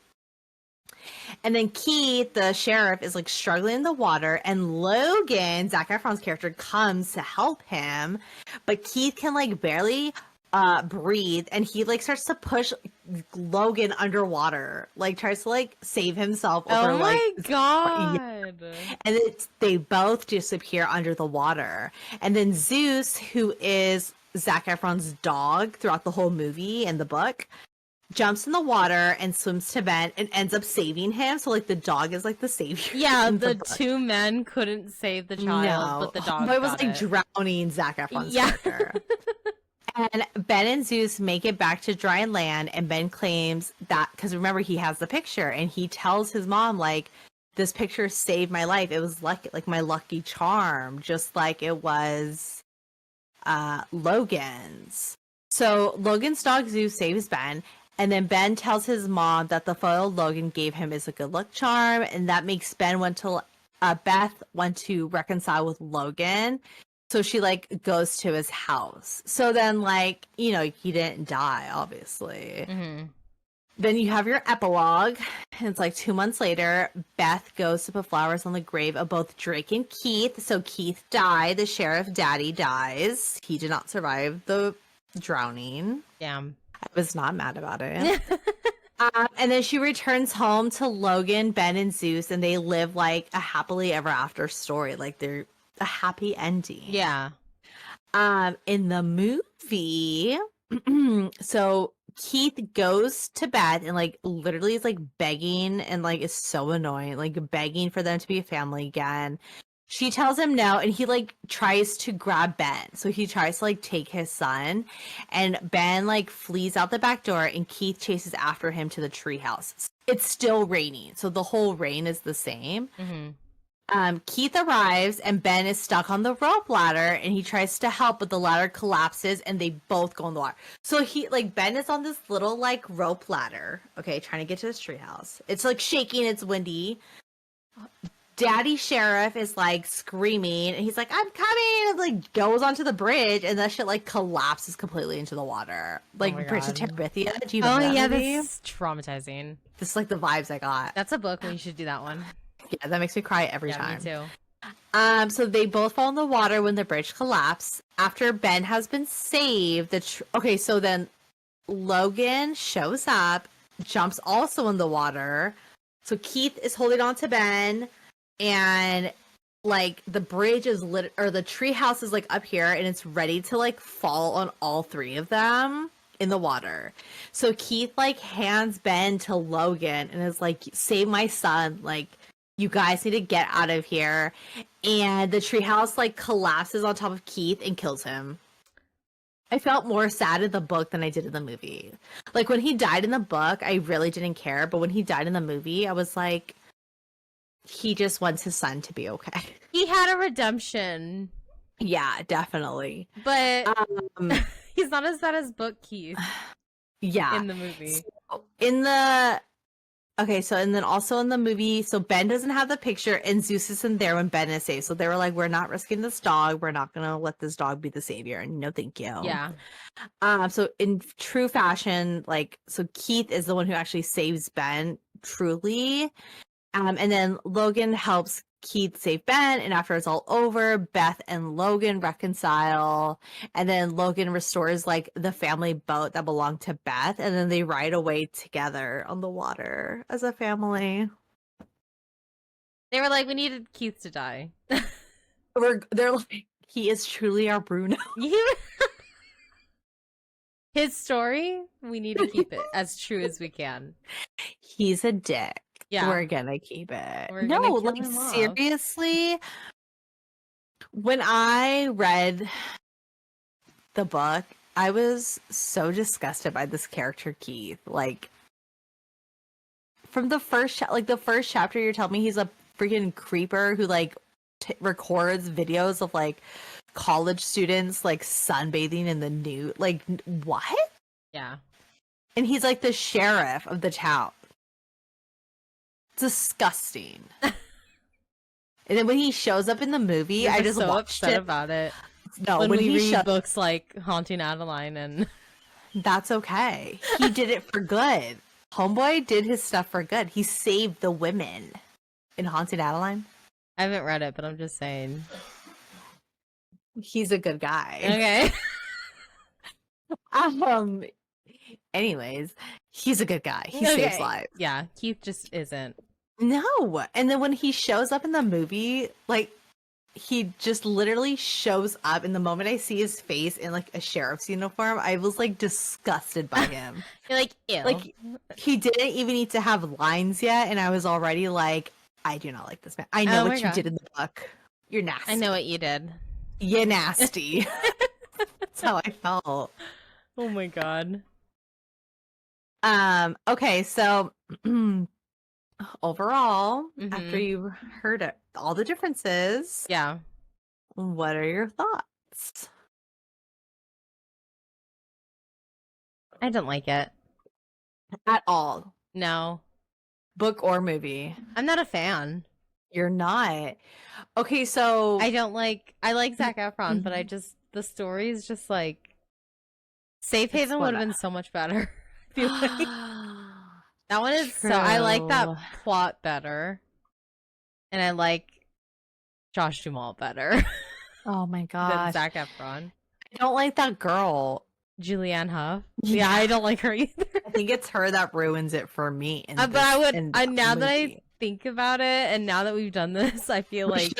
S1: And then Keith, the sheriff, is like struggling in the water, and Logan, Zac Efron's character, comes to help him, but Keith can like barely breathe, and he like starts to push Logan underwater, like tries to like save himself over,
S2: oh my God.
S1: Yeah. And they both disappear under the water. And then Zeus, who is Zac Efron's dog throughout the whole movie and the book, jumps in the water and swims to Ben and ends up saving him. So like the dog is like the savior.
S2: Yeah, the two men couldn't save the child, but the dog.
S1: But it was like drowning Zac Efron's character. And Ben and Zeus make it back to dry land, and Ben claims that because remember he has the picture, and he tells his mom like, "This picture saved my life. It was lucky, like my lucky charm, just like it was Logan's." So Logan's dog Zeus saves Ben. And then Ben tells his mom that the photo Logan gave him is a good luck charm, and that makes Beth want to reconcile with Logan. So she like goes to his house. So then like, you know, he didn't die, obviously.
S2: Mm-hmm.
S1: Then you have your epilogue. And it's like 2 months later, Beth goes to put flowers on the grave of both Drake and Keith. So Keith died. The sheriff daddy dies. He did not survive the drowning.
S2: Damn.
S1: I was not mad about it. And then she returns home to Logan, Ben, and Zeus, and they live like a happily ever after story. Like they're a happy ending.
S2: Yeah.
S1: In the movie, so Keith goes to bed and like literally is like begging and like is so annoying, like begging for them to be a family again. She tells him no, and he like tries to grab Ben. So he tries to like take his son, and Ben like flees out the back door, and Keith chases after him to the treehouse. It's still raining, so the whole rain is the same.
S2: Mm-hmm.
S1: Keith arrives, and Ben is stuck on the rope ladder, and he tries to help, but the ladder collapses, and they both go in the water. So Ben is on this little like rope ladder, okay, trying to get to his treehouse. It's like shaking, it's windy. Daddy Sheriff is like screaming, and he's like, "I'm coming!" And like goes onto the bridge, and that shit like collapses completely into the water, like Bridge of Terabithia. Do you remember that movie?
S2: That's traumatizing.
S1: This is like the vibes I got.
S2: That's a book. We should do that one.
S1: Yeah, that makes me cry every time.
S2: Me too.
S1: So they both fall in the water when the bridge collapses. After Ben has been saved, so then Logan shows up, jumps also in the water. So Keith is holding on to Ben. And like the bridge is lit, or the treehouse is like up here, and it's ready to like fall on all three of them in the water. So Keith like hands Ben to Logan and is like, save my son. Like, you guys need to get out of here. And the treehouse like collapses on top of Keith and kills him. I felt more sad in the book than I did in the movie. Like when he died in the book, I really didn't care. But when he died in the movie, I was like, he just wants his son to be okay.
S2: He had a redemption.
S1: Yeah, definitely.
S2: But he's not as bad as Book Keith.
S1: Yeah.
S2: In the movie.
S1: So and then also in the movie, so Ben doesn't have the picture and Zeus isn't there when Ben is saved. So they were like, we're not risking this dog. We're not going to let this dog be the savior. And no, thank you.
S2: Yeah.
S1: So in true fashion, like, so Keith is the one who actually saves Ben truly. And then Logan helps Keith save Ben, and after it's all over, Beth and Logan reconcile, and then Logan restores like the family boat that belonged to Beth, and then they ride away together on the water as a family.
S2: They were like, we needed Keith to die.
S1: They're like, he is truly our Bruno.
S2: His story, we need to keep it as true as we can.
S1: He's a dick.
S2: Yeah.
S1: We're gonna keep it.
S2: We're
S1: No,
S2: gonna kill
S1: like
S2: him off.
S1: seriously, when I read the book, I was so disgusted by this character, Keith. Like, from the first chapter, you're telling me he's a freaking creeper who like records videos of like college students like sunbathing in the nude. Like, what?
S2: Yeah.
S1: And he's like the sheriff of the town. Disgusting. And then when he shows up in the movie, I just
S2: so
S1: watched
S2: upset
S1: it
S2: about it.
S1: No,
S2: when we read
S1: shows,
S2: books like Haunting Adeline, and
S1: that's okay. He did it for good. Homeboy did his stuff for good. He saved the women in Haunted Adeline.
S2: I haven't read it, but I'm just saying.
S1: He's a good guy.
S2: Okay.
S1: Anyways, he's a good guy. He saves lives.
S2: Yeah, Keith just isn't.
S1: No. And then when he shows up in the movie, like, he just literally shows up, and the moment I see his face in like a sheriff's uniform, I was like disgusted by him.
S2: You're like, ew.
S1: Like, he didn't even need to have lines yet, and I was already like, I do not like this man. I know what you did in the book. You're nasty.
S2: I know what you did.
S1: You're nasty. That's how I felt.
S2: Oh my god.
S1: Okay, so overall, after you heard all the differences,
S2: yeah,
S1: what are your thoughts?
S2: I don't like it
S1: At all.
S2: No.
S1: Book or movie?
S2: I'm not a fan.
S1: You're not. Okay, so
S2: I like Zac Efron, but the story is just like Safe Haven would have been so much better. I feel like that one is
S1: True.
S2: so I like that plot better. And I like Josh Duhamel better.
S1: Oh my
S2: than
S1: gosh.
S2: Zac Efron.
S1: I don't like that girl.
S2: Julianne Hough. Yeah, I don't like her either.
S1: I think it's her that ruins it for me.
S2: But I would now that I think about it, and now that we've done this, I feel like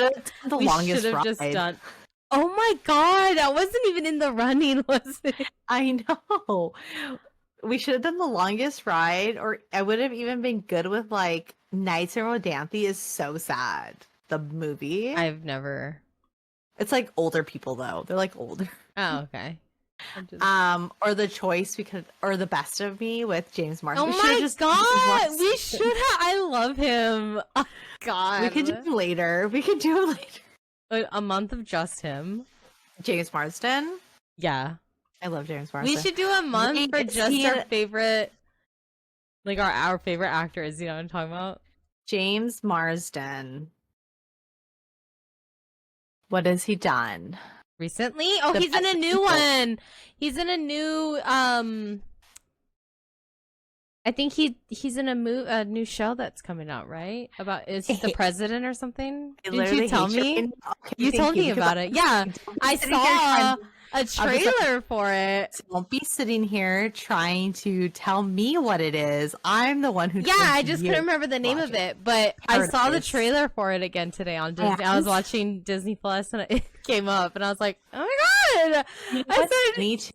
S2: we should have just done. Oh my god, that wasn't even in the running, was it?
S1: I know. We should have done the longest ride, or I would have even been good with like Nights in Rodanthe is so sad. The movie.
S2: I've never.
S1: It's like older people though. They're like older.
S2: Oh, okay.
S1: Or The Choice, or The Best of Me with James Marsden.
S2: Oh my god, we should have. I love him. Oh god,
S1: we could do him later. We could do him later.
S2: A month of just him.
S1: James Marsden.
S2: Yeah,
S1: I love James Marsden.
S2: We should do a month for just our favorite, like our favorite actors. You know what I'm talking about?
S1: James Marsden. What has he done?
S2: Recently? Oh, he's in a new one. He's in a new I think he's in a new show that's coming out, right? About is he the president or something? Did you tell me? Okay, you told me about it. Yeah. I saw a trailer for it.
S1: Don't be sitting here trying to tell me what it is. I'm the one who
S2: I just couldn't remember the name of it, but I saw the trailer for it again today on Disney. I was watching Disney Plus and it came up and I was like, oh my god! I said, it's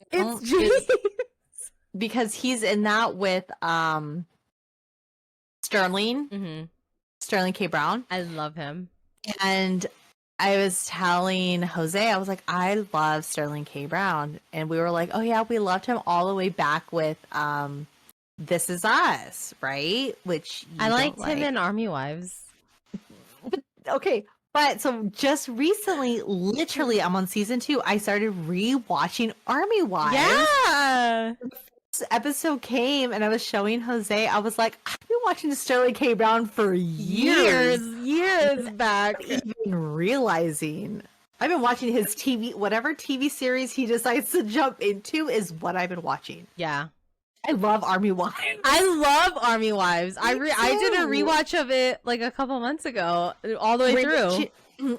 S2: James.
S1: because he's in that with Sterling,
S2: Mm-hmm.
S1: Sterling K. Brown.
S2: I love him.
S1: And I was telling Jose, I was like, I love Sterling K. Brown. And we were like, oh yeah, we loved him all the way back with This Is Us, right? Which
S2: I
S1: you
S2: liked
S1: don't
S2: him
S1: like.
S2: in Army Wives.
S1: Okay, but so just recently, literally, I'm on season 2. I started rewatching Army Wives.
S2: Yeah.
S1: This episode came, and I was showing Jose. I was like, I've been watching Sterling K. Brown for years.
S2: Years back.
S1: Even realizing I've been watching his whatever TV series he decides to jump into is what I've been watching.
S2: Yeah.
S1: I love Army Wives.
S2: I love Army Wives. I did a
S1: too.
S2: rewatch of it like a couple months ago, all the way through.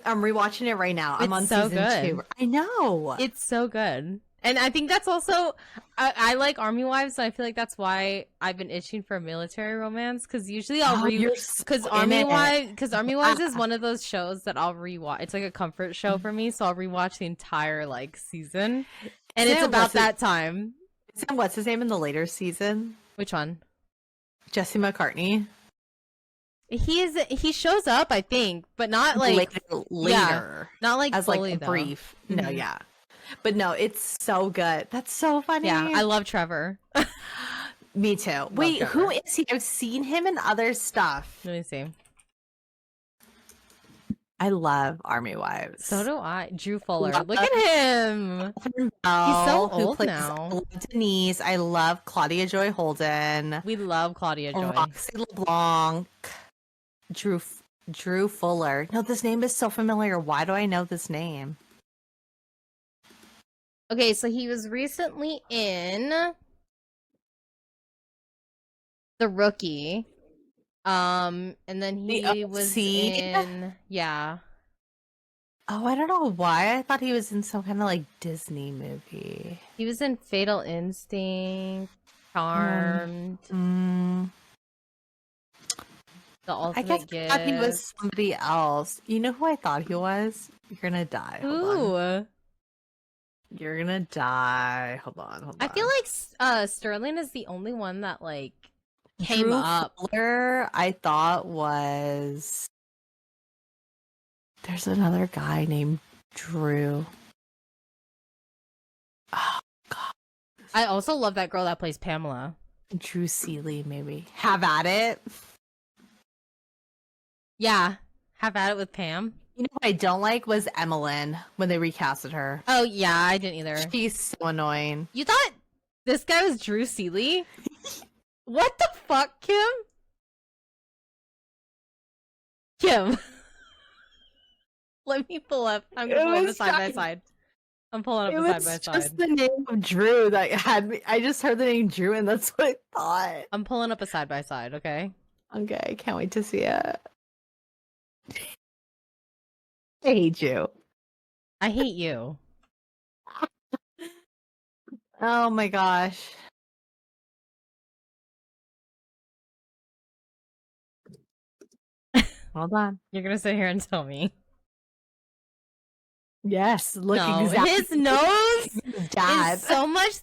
S1: I'm rewatching it right now. I'm on
S2: It's so
S1: season
S2: good.
S1: 2. I know.
S2: It's so good. And I think that's also, I like Army Wives, so I feel like that's why I've been itching for a military romance, because usually I'll because Army Wives is one of those shows that I'll rewatch. It's like a comfort show for me, so I'll rewatch the entire like season, and it's about that time.
S1: What's his name in the later season?
S2: Which one?
S1: Jesse McCartney.
S2: He shows up, I think, but not like
S1: later.
S2: Yeah, not like
S1: as
S2: fully,
S1: like a
S2: though.
S1: brief. No, yeah. But no, it's so good. That's so funny.
S2: Yeah, I love Trevor.
S1: Me too. Wait,
S2: Trevor.
S1: who is he? I've seen him in other stuff.
S2: Let me see.
S1: I love Army Wives.
S2: So do I. Drew Fuller.
S1: Love
S2: Look at him.
S1: He's
S2: so old now.
S1: Denise. I love Claudia Joy Holden.
S2: We love Claudia Joy.
S1: Roxy LeBlanc. Drew Fuller. No, this name is so familiar. Why do I know this name?
S2: Okay, so he was recently in The Rookie. And then he was in
S1: Oh, I don't know why. I thought he was in some kind of like Disney movie.
S2: He was in Fatal Instinct, Charmed, The Ultimate
S1: I guess
S2: Gift.
S1: I thought he was somebody else. You know who I thought he was? You're gonna die. Hold on.
S2: Ooh.
S1: You're gonna die. Hold on.
S2: I feel like Sterling is the only one that like came
S1: Drew
S2: up.
S1: Fuller, I thought was. There's another guy named Drew. Oh God.
S2: I also love that girl that plays Pamela.
S1: Drew Seeley, maybe. Have at it.
S2: Yeah. Have at it with Pam.
S1: You know what I don't like was Emmeline when they recasted her.
S2: Oh yeah, I didn't either.
S1: She's so annoying.
S2: You thought this guy was Drew Seeley? What the fuck, Kim? Kim. Let me pull up. I'm gonna pull up a side by side. I'm pulling up a side by side.
S1: It was just the name of Drew that had me. I just heard the name Drew and that's what I thought.
S2: I'm pulling up a side by side, okay?
S1: Okay, I can't wait to see it. I hate you.
S2: I hate you.
S1: Oh my gosh. Hold on.
S2: You're gonna sit here and tell me.
S1: Yes, look
S2: No,
S1: exactly.
S2: his nose
S1: Dad.
S2: is so much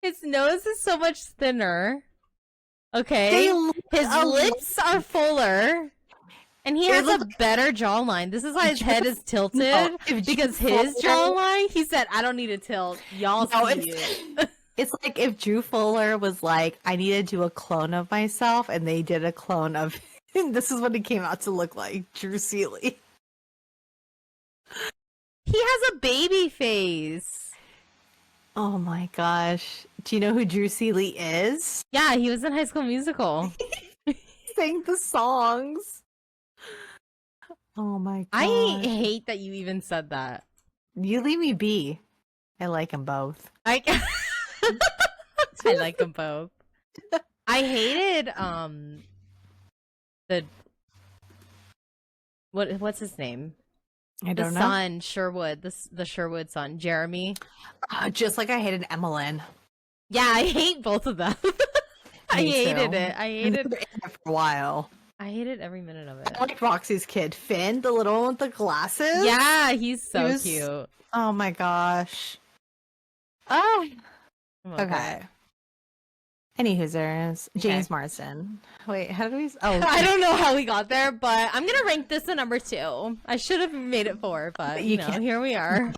S2: his nose is so much thinner. Okay? His lips are fuller. And he has a better jawline. This is why his head is tilted. Because his jawline, he said, I don't need a tilt. Y'all see it.
S1: It's like if Drew Fuller was like, I need to do a clone of myself, and they did a clone of him. This is what he came out to look like, Drew Seeley.
S2: He has a baby face.
S1: Oh my gosh. Do you know who Drew Seeley is?
S2: Yeah, he was in High School Musical.
S1: Sang the songs. Oh my god.
S2: I hate that you even said that.
S1: You leave me be. I like them both.
S2: I like them both. I hated the what's his name?
S1: I don't
S2: the
S1: know.
S2: son, Sherwood, the Sherwood son, Jeremy.
S1: Just like I hated Emmeline.
S2: Yeah, I hate both of them. I hated it. I hated
S1: it for a while.
S2: I hated every minute of it.
S1: I like Roxy's kid, Finn, the little one with the glasses.
S2: Yeah, he's so cute.
S1: Oh my gosh. Oh,
S2: I'm over
S1: Okay.
S2: it.
S1: Any Hoosers. James
S2: Okay.
S1: Marsden. Wait, how do we? Oh,
S2: I don't know how we got there, but I'm gonna rank this a number 2. I should have made it 4, but
S1: you
S2: no,
S1: can't.
S2: here we are.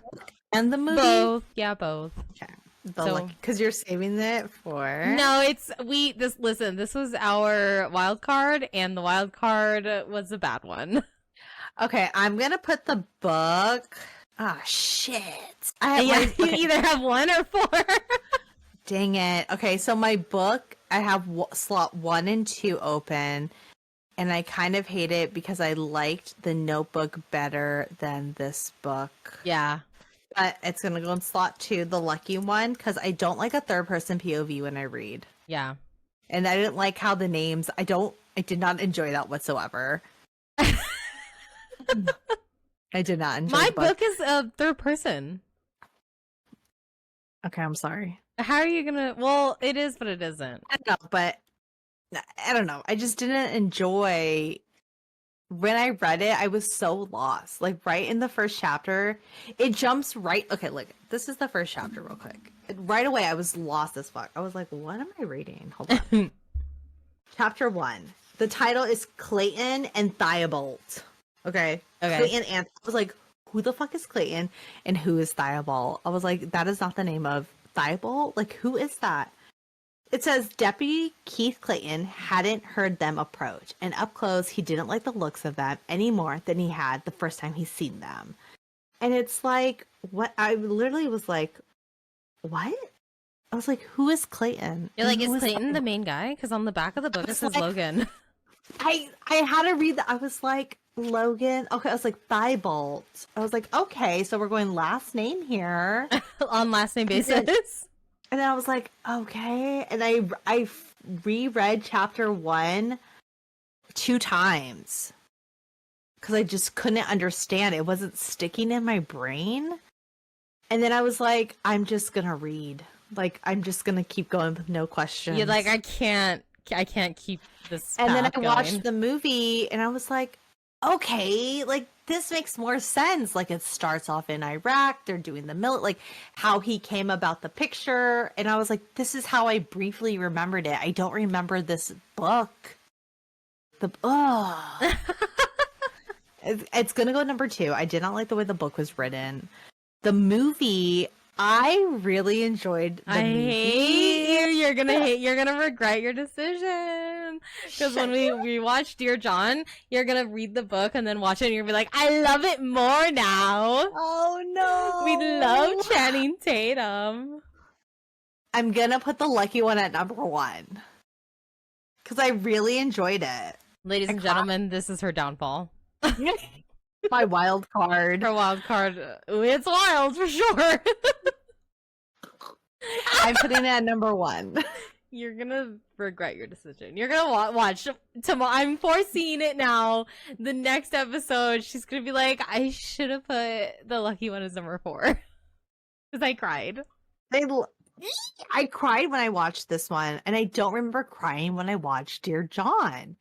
S1: And the movie.
S2: Both, yeah, both.
S1: Okay. The
S2: So
S1: because you're saving it for.
S2: no, it's this. Listen, this was our wild card, and the wild card was a bad one.
S1: Okay, I'm gonna put the book. Ah, shit. I have
S2: Yeah,
S1: my,
S2: you either have 1 or 4.
S1: Dang it. Okay, so my book, I have slot 1 and 2 open, and I kind of hate it because I liked The Notebook better than this book.
S2: Yeah.
S1: But it's gonna go in slot 2, the lucky one, because I don't like a third person POV when I read.
S2: Yeah.
S1: And I didn't like how the names, I did not enjoy that whatsoever. I did not enjoy
S2: My
S1: the book.
S2: book is a third person.
S1: Okay, I'm sorry.
S2: How are you gonna? Well, it is, but it isn't.
S1: I don't know, but I don't know. I just didn't enjoy when I read it. I was so lost. Like right in the first chapter, it jumps right. Okay, look, this is the first chapter, real quick. Right away, I was lost as fuck. I was like, "What am I reading?" Hold on. Chapter 1. The title is Clayton and Thibault. Okay. Clayton and I was like, "Who the fuck is Clayton and who is Thibault?" I was like, "That is not the name of Thibault. Like, who is that?" It says Deputy Keith Clayton hadn't heard them approach, and up close, he didn't like the looks of them any more than he had the first time he seen them. And it's like, what? I literally was like, what? I was like, who is Clayton?
S2: You're like,
S1: And who
S2: is Clayton the
S1: Thibault?
S2: main guy? Because on the back of the book it
S1: was
S2: says
S1: like-
S2: Logan.
S1: I had to read that. I was like, Logan. Okay, I was like, Thibault. I was like, okay, so we're going last name here.
S2: On last name basis.
S1: And then I was like, okay. And I reread chapter 1 2 times because I just couldn't understand. It wasn't sticking in my brain. And then I was like, I'm just gonna read. Like, I'm just gonna keep going with no questions.
S2: You're like, I can't keep this.
S1: And then I
S2: path
S1: watched
S2: going.
S1: the movie and I was like, okay, like this makes more sense. Like it starts off in Iraq, they're doing the like how he came about the picture, and I was like, this is how I briefly remembered it. I don't remember this book. It's gonna go number 2. I did not like the way the book was written. The movie, I really enjoyed the movie.
S2: Hate you. You're gonna regret your decision. Because when we watch Dear John, you're gonna read the book and then watch it and you're gonna be like, I love it more now.
S1: Oh no.
S2: We love Channing Tatum.
S1: I'm gonna put the lucky one at number 1. Because I really enjoyed it.
S2: Ladies and gentlemen, this is her downfall.
S1: My wild card.
S2: Her wild card. Ooh, it's wild for sure.
S1: I'm putting it at number 1.
S2: You're gonna regret your decision. You're gonna watch tomorrow. I'm foreseeing it now. The next episode, she's gonna be like, I should have put the lucky one as number 4. Because I cried.
S1: I cried when I watched this one, and I don't remember crying when I watched Dear John.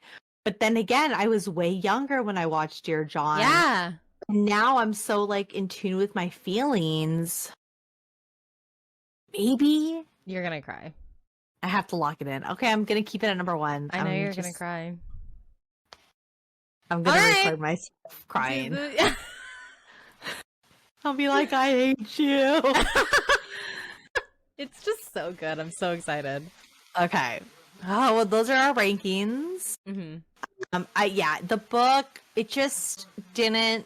S1: But then again, I was way younger when I watched Dear John.
S2: Yeah.
S1: And now I'm so like in tune with my feelings. Maybe
S2: You're gonna cry.
S1: I have to lock it in. Okay, I'm gonna keep it at number 1.
S2: I know you're gonna cry.
S1: I'm gonna
S2: All right.
S1: record myself crying. I'll be like, I hate you.
S2: It's just so good. I'm so excited.
S1: Okay. Oh, well, those are our rankings.
S2: Mm-hmm.
S1: The book, it just didn't.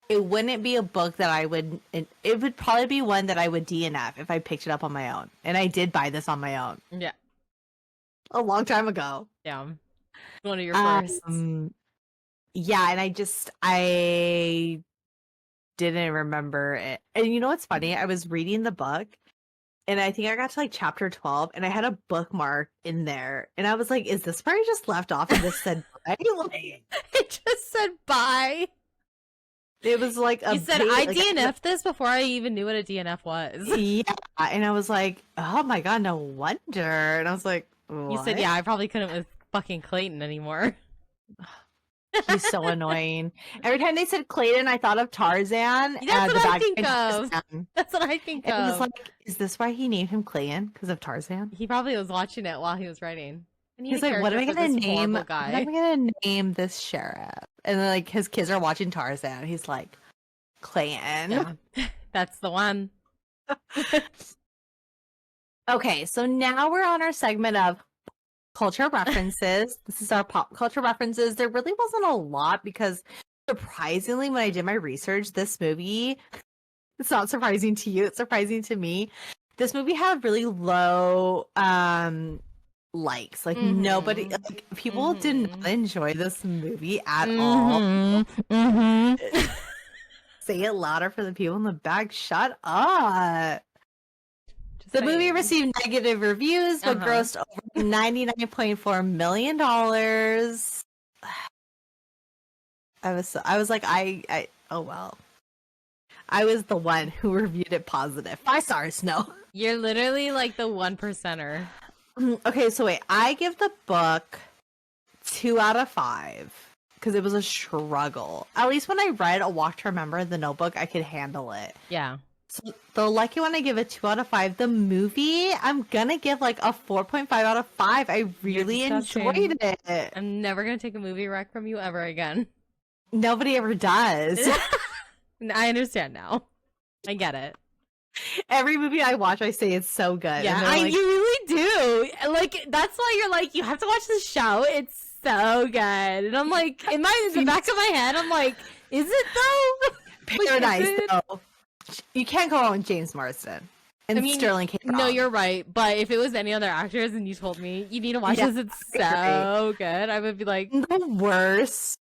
S1: It wouldn't be a book that I would. It would probably be one that I would DNF if I picked it up on my own. And I did buy this on my own
S2: Yeah.
S1: a long time ago.
S2: Yeah. One of your firsts.
S1: Yeah, and I didn't remember it. And you know what's funny? I was reading the book. And I think I got to like chapter 12 and I had a bookmark in there. And I was like, is this where I just left off and just said bye? Like,
S2: It just said bye.
S1: it was like a
S2: You said
S1: page-
S2: I
S1: like,
S2: DNF'd this before I even knew what a DNF was.
S1: Yeah. And I was like, oh my God, no wonder. And I was like,
S2: You said, yeah, I probably couldn't with fucking Clayton anymore.
S1: He's so annoying. Every time they said Clayton, I thought of Tarzan.
S2: That's
S1: The
S2: what I
S1: bad
S2: think
S1: guy
S2: of.
S1: Tarzan.
S2: That's what I think
S1: It was
S2: of.
S1: like, is this why he named him Clayton? Because of Tarzan?
S2: He probably was watching it while he was writing. I need
S1: He's
S2: a
S1: like, what am I
S2: character for
S1: gonna
S2: this
S1: name?
S2: horrible
S1: What
S2: guy.
S1: am I gonna name this sheriff? And then, like, his kids are watching Tarzan. He's like, Clayton.
S2: Yeah, that's the one.
S1: Okay, so now we're on our segment of culture references. This is our pop culture references. There really wasn't a lot because surprisingly, when I did my research, this movie, it's not surprising to you, it's surprising to me. This movie had really low likes. Like nobody, like people did not enjoy this movie at all. Say it louder for the people in the back. Shut up. The movie received negative reviews, but grossed over $99.4 million. I was like, oh well. I was the one who reviewed it positive. 5 stars, no.
S2: You're literally like the 1%er.
S1: Okay, so wait, I give the book 2 out of 5 because it was a struggle. At least when I read A Walk to Remember, The Notebook, I could handle it.
S2: Yeah.
S1: So the lucky one, I give a 2 out of 5. The movie, I'm gonna give like a 4.5 out of 5. I really enjoyed it.
S2: I'm never gonna take a movie rec from you ever again.
S1: Nobody ever does.
S2: I understand now. I get it.
S1: Every movie I watch, I say it's so good.
S2: Yeah,
S1: like,
S2: you really do. Like, that's why you're like, you have to watch this show. It's so good. And I'm like, in the back of my head, I'm like, is it though?
S1: Paradise, though. You can't go on James Marsden and Sterling K.
S2: No, you're right. But if it was any other actors and you told me you need to watch this, it's so good, I would be like,
S1: the worst.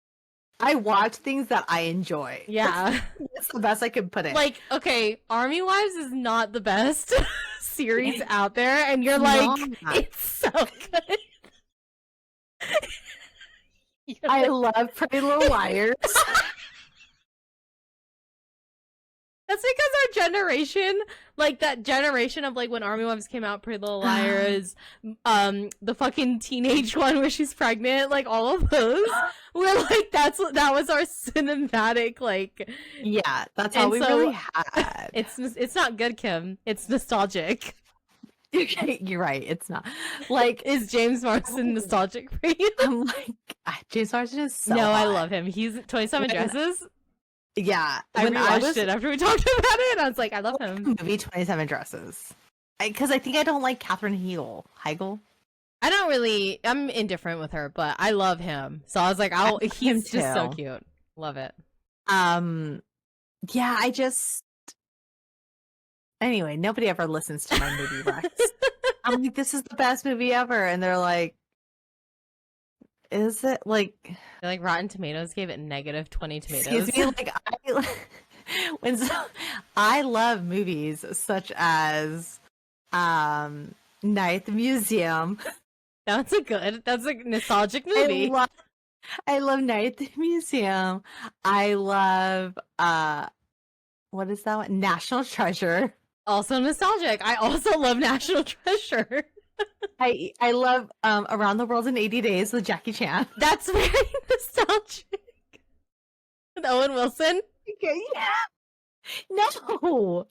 S1: I watch things that I enjoy.
S2: Yeah.
S1: That's the best I could put it.
S2: Like, okay, Army Wives is not the best series out there, and you're like, it's so good.
S1: I love Pretty Little Liars.
S2: That's because our generation, like that generation of like when Army Wives came out, Pretty Little Liars, the fucking teenage one where she's pregnant, like all of those, we're like that was our cinematic, like,
S1: yeah, that's all we really had.
S2: It's not good, Kim. It's nostalgic.
S1: You're right. It's not like,
S2: is James Marsden nostalgic for you?
S1: I'm like, James Marsden is so
S2: hot.
S1: I
S2: love him. He's 27 Dresses.
S1: Yeah,
S2: I rewatched it after we talked about it, and I was like, I love him.
S1: Movie 27 Dresses, because I think I don't like Katherine Heigl.
S2: I don't really. I'm indifferent with her, but I love him. So I was like, he's just so cute. Love it.
S1: Yeah, I just. Anyway, nobody ever listens to my movie recs. I'm like, this is the best movie ever, and they're like, is it like?
S2: They're like Rotten Tomatoes gave it negative 20 tomatoes.
S1: Excuse me, like I love movies such as Night at the Museum.
S2: That's a nostalgic movie.
S1: I love Night at the Museum. I love what is that one? National Treasure.
S2: Also nostalgic. I also love National Treasure.
S1: I love Around the World in 80 Days with Jackie Chan.
S2: That's very nostalgic. With Owen Wilson?
S1: Okay, yeah. No.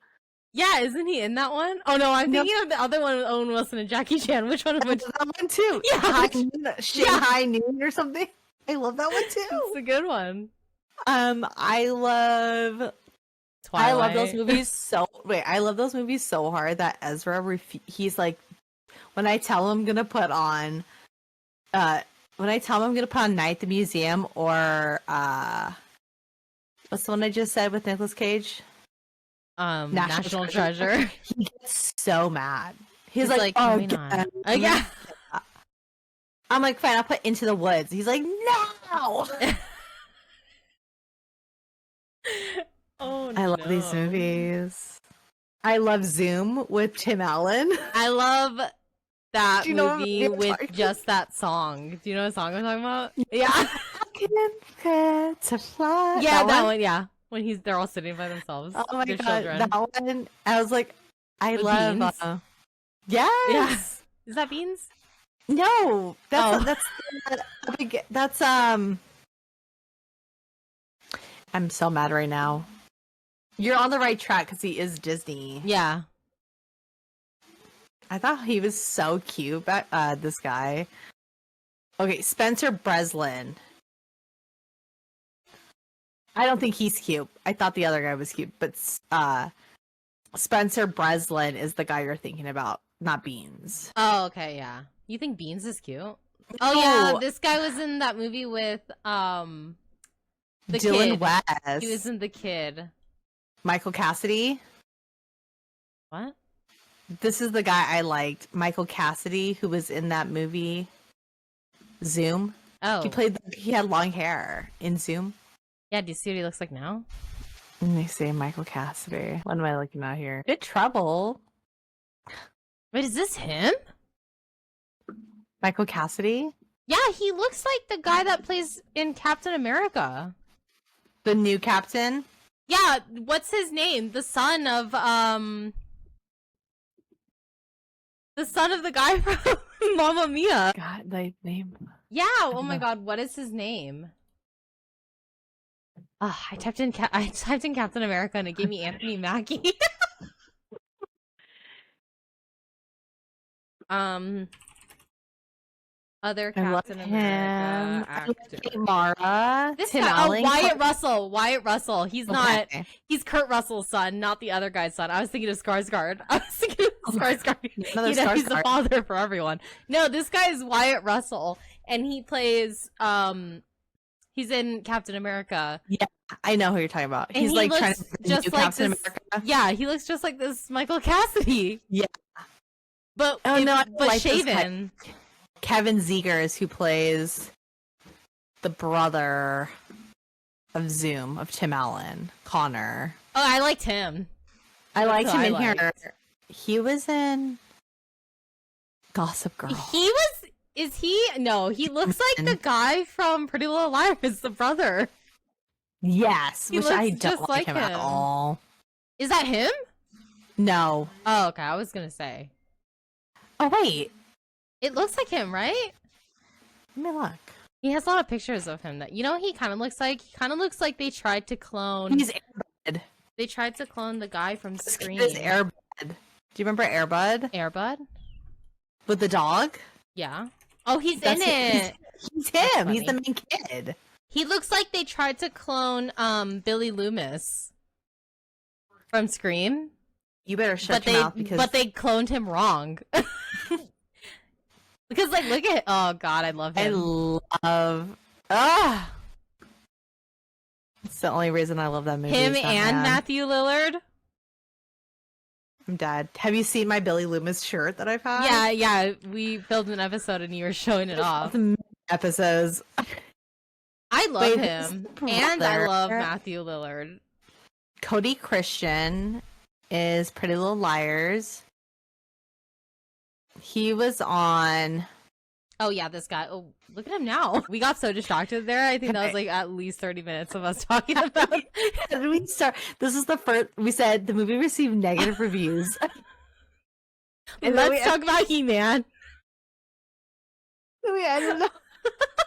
S2: Yeah, isn't he in that one? Oh no, I'm thinking of the other one with Owen Wilson and Jackie Chan. Which one? Which
S1: that one too?
S2: Yeah,
S1: Shanghai Noon or something. I love that one too.
S2: It's a good one.
S1: I love
S2: Twilight.
S1: I love those movies so. Wait, I love those movies so hard that Ezra he's like, when I tell him I'm gonna put on, Night at the Museum or what's the one I just said with Nicolas Cage?
S2: National Treasure.
S1: He gets so mad. He's like,
S2: oh
S1: yeah. I'm like, fine, I'll put Into the Woods. He's like, no.
S2: Oh,
S1: I love these movies. I love Zoom with Tim Allen.
S2: I love that movie with just that song. Do you know what song I'm talking about? Yeah.
S1: To fly.
S2: Yeah, that one. Yeah, when they're all sitting by themselves.
S1: Oh my god,
S2: children.
S1: that one. I was like, I
S2: With
S1: love.
S2: Beans?
S1: Yes.
S2: Yeah. Is that Beans?
S1: No, that's I'm so mad right now. You're on the right track because he is Disney.
S2: Yeah.
S1: I thought he was so cute. This guy. Okay, Spencer Breslin. I don't think he's cute. I thought the other guy was cute, but Spencer Breslin is the guy you're thinking about, not Beans.
S2: Oh, okay, yeah. You think Beans is cute? Oh yeah, this guy was in that movie with the
S1: Dylan
S2: kid.
S1: West.
S2: He was in The Kid.
S1: Michael Cassidy.
S2: What?
S1: This is the guy I liked, Michael Cassidy, who was in that movie Zoom.
S2: Oh.
S1: He had long hair in Zoom.
S2: Yeah, do you see what he looks like now?
S1: Let me see, Michael Cassidy. What am I looking at here? Good Trouble.
S2: Wait, is this him?
S1: Michael Cassidy?
S2: Yeah, he looks like the guy that plays in Captain America.
S1: The new captain?
S2: Yeah, what's his name? The son of the guy from Mamma Mia.
S1: God, the name.
S2: Yeah, oh my god, what is his name? I typed in Captain America and it gave me Anthony Mackie. Other Captain America actor.
S1: Mara.
S2: This
S1: Tim
S2: guy,
S1: Allen.
S2: Wyatt Russell. Wyatt Russell. He's not.
S1: Okay.
S2: He's Kurt Russell's son, not the other guy's son. I was thinking of Skarsgård. He's the father for everyone. No, this guy is Wyatt Russell, and he plays. He's in Captain America.
S1: Yeah, I know who you're talking about.
S2: And
S1: he's like trying to
S2: just
S1: do
S2: like
S1: Captain
S2: this.
S1: America.
S2: Yeah, he looks just like this Michael Cassidy.
S1: Yeah,
S2: but
S1: like
S2: shaven.
S1: Kevin Zegers, who plays the brother of Zoom of Tim Allen, Connor.
S2: Oh, I liked him.
S1: I liked him in here. He was in Gossip Girl.
S2: Is he? No, he looks like the guy from Pretty Little Liars, the brother.
S1: Yes, which I don't
S2: just
S1: like him at all.
S2: Is that him?
S1: No.
S2: Oh, okay. I was gonna say.
S1: Oh wait,
S2: it looks like him, right?
S1: Let me look.
S2: He has a lot of pictures of him that he kind of looks like. He kind of looks like they tried to clone.
S1: He's Airbud.
S2: They tried to clone the guy from Scream.
S1: This is Airbud. Do you remember Airbud?
S2: Airbud
S1: with the dog.
S2: Yeah. Oh, he's in it.
S1: He's him. He's the main kid.
S2: He looks like they tried to clone Billy Loomis from Scream.
S1: You better shut your mouth
S2: but they cloned him wrong. Because look at oh god, I love him.
S1: It's the only reason I love that movie.
S2: Him and Matthew Lillard.
S1: I'm dead. Have you seen my Billy Loomis shirt that I've had?
S2: Yeah. We filmed an episode and you were showing it off.
S1: Episodes.
S2: I love him. And I love Matthew Lillard.
S1: Cody Christian is Pretty Little Liars. He was on...
S2: Oh, yeah, this guy. Oh, look at him now. We got so distracted there. I think that was at least 30 minutes of us talking about it.
S1: Did we start? This is the first... We said the movie received negative reviews.
S2: And let's talk about He-Man.
S1: We ended up...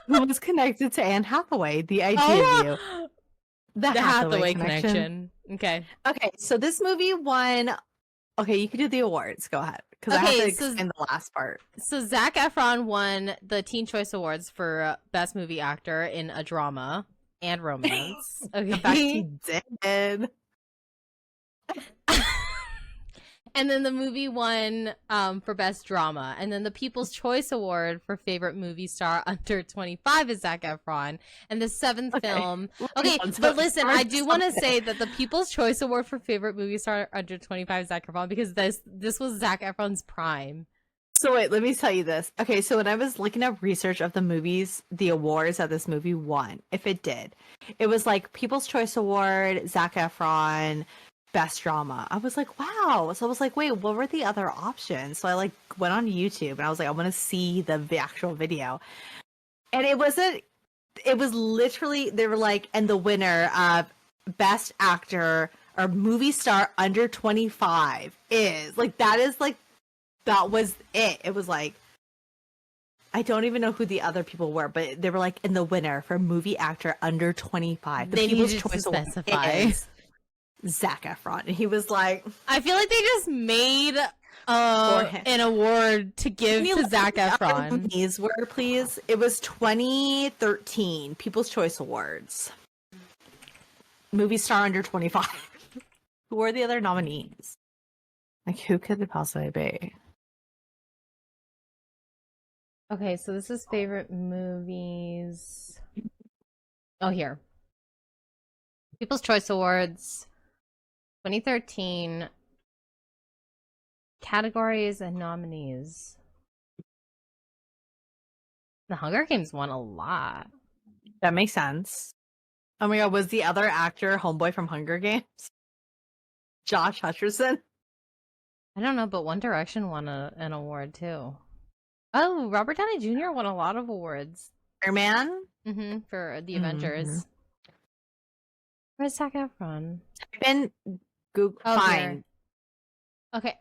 S1: Who was connected to Anne Hathaway, the idea of you. The Hathaway Connection.
S2: Okay,
S1: so this movie won... Okay, you can do the awards. Go ahead. Because I have to explain the last part.
S2: So Zac Efron won the Teen Choice Awards for Best Movie Actor in a Drama and Romance. Okay.
S1: In fact, he did.
S2: And then the movie won for Best Drama. And then the People's Choice Award for Favorite Movie Star Under 25 is Zac Efron. And the seventh film... Okay, but listen, I do want to say that the People's Choice Award for Favorite Movie Star Under 25 is Zac Efron because this was Zac Efron's prime.
S1: So wait, let me tell you this. Okay, so when I was looking up research of the movies, the awards that this movie won, if it did, it was like People's Choice Award, Zac Efron... Best Drama. I was like, wow. So I was like, wait, what were the other options? So I went on YouTube and I was like, I want to see the actual video. And it was literally, they were like, and the winner of Best Actor or Movie Star Under 25 is that was it. It was like, I don't even know who the other people were, but they were like in the winner for movie actor under 25. The
S2: They
S1: People's
S2: needed to
S1: Choice Award
S2: specify.
S1: is Zac Efron. And he was like,
S2: I feel like they just made
S1: him.
S2: an award to give
S1: Can you
S2: to
S1: look
S2: Zac
S1: at the
S2: Efron.
S1: nominees were, please? It was 2013 People's Choice Awards. Movie star under 25. Who were the other nominees? Like, who could it possibly be?
S2: Okay, so this is favorite movies. Oh, here. People's Choice Awards 2013. Categories and nominees. The Hunger Games won a lot.
S1: That makes sense. Oh my god, was the other actor homeboy from Hunger Games? Josh Hutcherson?
S2: I don't know, but One Direction won an award too. Oh, Robert Downey Jr. won a lot of awards.
S1: Iron Man?
S2: For the Avengers. Where's Zac Efron?
S1: Been Google.
S2: Oh,
S1: Fine.
S2: here. Okay.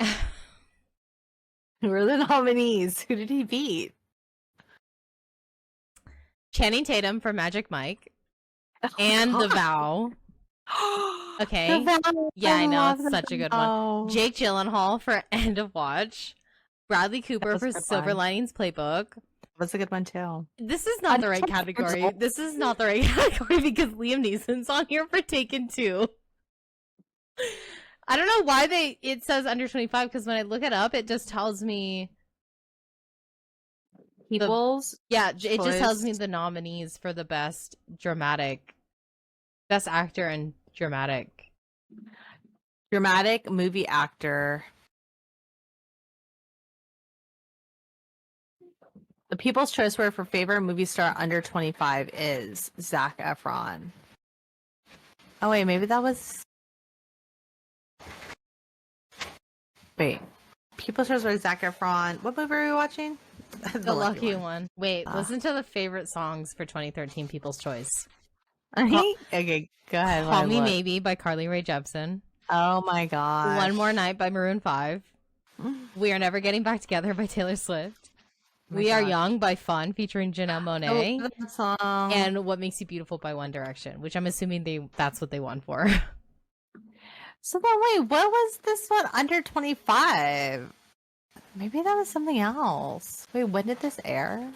S1: Who are the nominees? Who did he beat?
S2: Channing Tatum for Magic Mike and The Vow. Okay.
S1: The Vow.
S2: Yeah, I know.
S1: love
S2: It's
S1: The
S2: such a good
S1: Vow.
S2: one. Jake Gyllenhaal for End of Watch. Bradley Cooper
S1: was
S2: for
S1: a good
S2: Silver
S1: one.
S2: Linings Playbook.
S1: That's a good one too.
S2: This is not the right
S1: Under 25
S2: category.
S1: old.
S2: This is not the right category because Liam Neeson's on here for Taken 2. I don't know why it says under 25 because when I look it up, it just tells me.
S1: People's
S2: Yeah, it just tells me
S1: Choice.
S2: the nominees for the best actor and dramatic.
S1: Dramatic movie actor. The People's Choice Award for favorite movie star under 25 is Zac Efron. Oh wait, maybe that was. Wait, People's Choice Award Zac Efron. What movie are we watching?
S2: The lucky one. Wait, listen to the favorite songs for 2013 People's Choice.
S1: Okay, go ahead.
S2: Call Me Maybe by Carly Rae Jepsen.
S1: Oh my god.
S2: One More Night by Maroon 5. We Are Never Getting Back Together by Taylor Swift. We Are Young by Fun featuring Janelle Monáe.
S1: Oh, that song.
S2: And What Makes You Beautiful by One Direction, which I'm assuming that's what they won for.
S1: So then wait, what was this one under 25? Maybe that was something else. Wait, when did this air?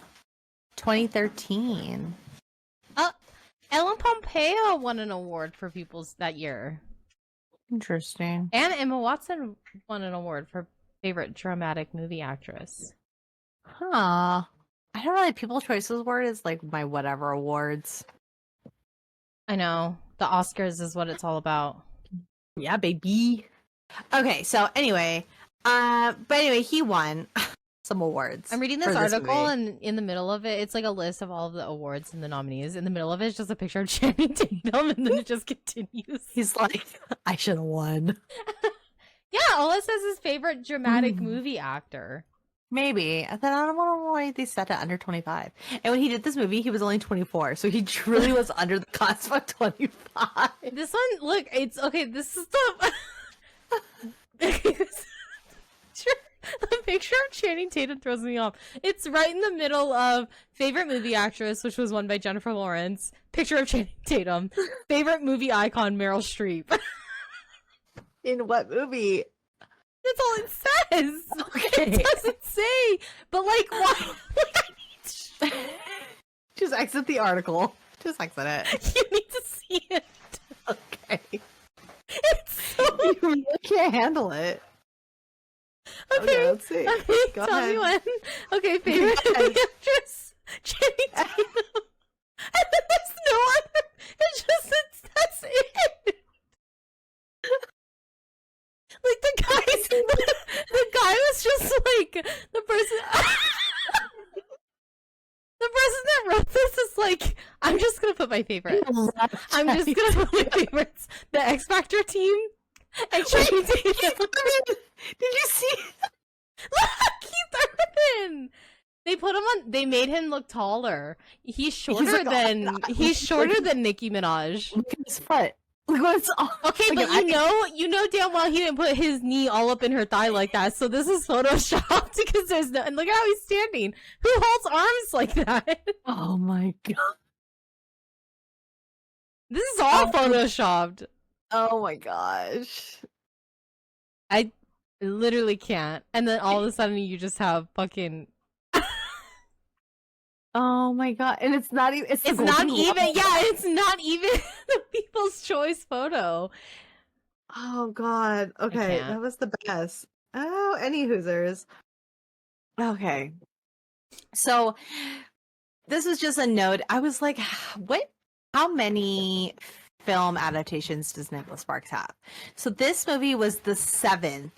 S1: 2013.
S2: Ellen Pompeo won an award for People's that year.
S1: Interesting.
S2: And Emma Watson won an award for favorite dramatic movie actress.
S1: Huh. I don't know. People's Choices Award is like my whatever awards.
S2: I know. The Oscars is what it's all about.
S1: Yeah, baby. Okay, so anyway, he won some awards.
S2: I'm reading
S1: for
S2: this article,
S1: movie.
S2: and in the middle of it, it's like a list of all of the awards and the nominees. In the middle of it, it's just a picture of Channing Tatum, and then it just continues.
S1: He's like, I should have won.
S2: Yeah, all it says is favorite dramatic movie actor.
S1: Maybe. And then I don't know why they set it under 25. And when he did this movie, he was only 24. So he truly was under the cusp of 25.
S2: This one, look, it's okay. This is the picture of Channing Tatum throws me off. It's right in the middle of favorite movie actress, which was won by Jennifer Lawrence. Picture of Channing Tatum. Favorite movie icon, Meryl Streep.
S1: In what movie?
S2: That's all it says.
S1: Okay.
S2: It doesn't say. But like, why?
S1: Just exit the article. Just exit it.
S2: You need to see it.
S1: Okay.
S2: It's so.
S1: You really can't handle it.
S2: Okay,
S1: let's see.
S2: Okay,
S1: Go
S2: tell
S1: ahead.
S2: me when. Okay, favorite
S1: Go ahead.
S2: movie actress, Channing Tatum. And then there's no other. That's it. Like the guy was just like the person. The person that wrote this is like, I'm just gonna put my favorites. I'm just gonna put my favorites. The X Factor team and Channing Tatum.
S1: Did you see?
S2: Look, Keith Urban. They put him on. They made him look taller. He's shorter
S1: like,
S2: than Nicki Minaj.
S1: Look at his foot. What's all?
S2: Okay, but you know damn well he didn't put his knee all up in her thigh like that. So this is photoshopped because there's no. And look at how he's standing. Who holds arms like that?
S1: Oh my god.
S2: This is all photoshopped.
S1: Oh my gosh.
S2: I literally can't. And then all of a sudden you just have fucking.
S1: Oh my god. And it's not even.
S2: It's not even. Yeah, it's not even the People's Choice photo.
S1: Oh god. Okay, that was the best. Oh, any Hoosers. Okay. So this was just a note. I was like, how many film adaptations does Nicholas Sparks have? So this movie was the 7th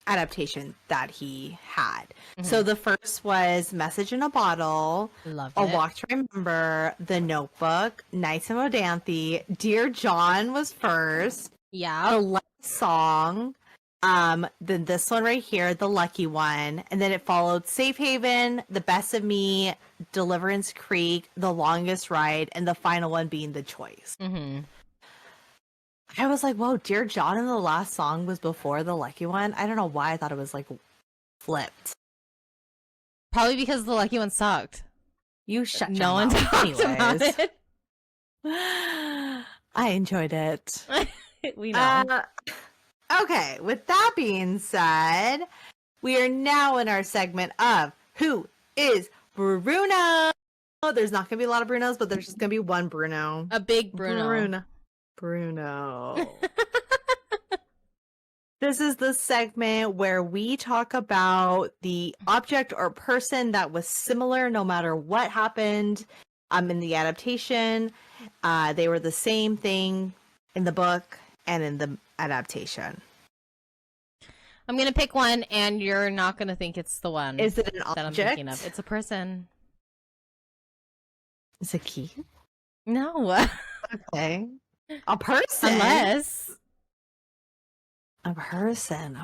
S1: adaptation that he had. Mm-hmm. So the first was Message in a Bottle, A Walk to Remember, The Notebook, Nights in Modanthe, Dear John was first.
S2: Yeah.
S1: The Love Song. Then this one right here, The Lucky One, and then it followed Safe Haven, The Best of Me, Deliverance Creek, The Longest Ride, and the final one being The Choice.
S2: Mm-hmm.
S1: I was like, whoa, Dear John in the last song was before The Lucky One. I don't know why I thought it was like flipped.
S2: Probably because The Lucky One sucked.
S1: You shut
S2: no one talked about it.
S1: I enjoyed it.
S2: We know.
S1: Okay, with that being said, we are now in our segment of Who is Bruno? There's not going to be a lot of Brunos, but there's just going to be one Bruno.
S2: A big Bruno.
S1: Bruno. This is the segment where we talk about the object or person that was similar no matter what happened in the adaptation. They were the same thing in the book and in the adaptation.
S2: I'm gonna pick one, and you're not gonna think it's the one.
S1: Is it an object?
S2: That I'm thinking of. It's a person.
S1: Is it Keith?
S2: No.
S1: Okay. A person.
S2: Unless
S1: a person.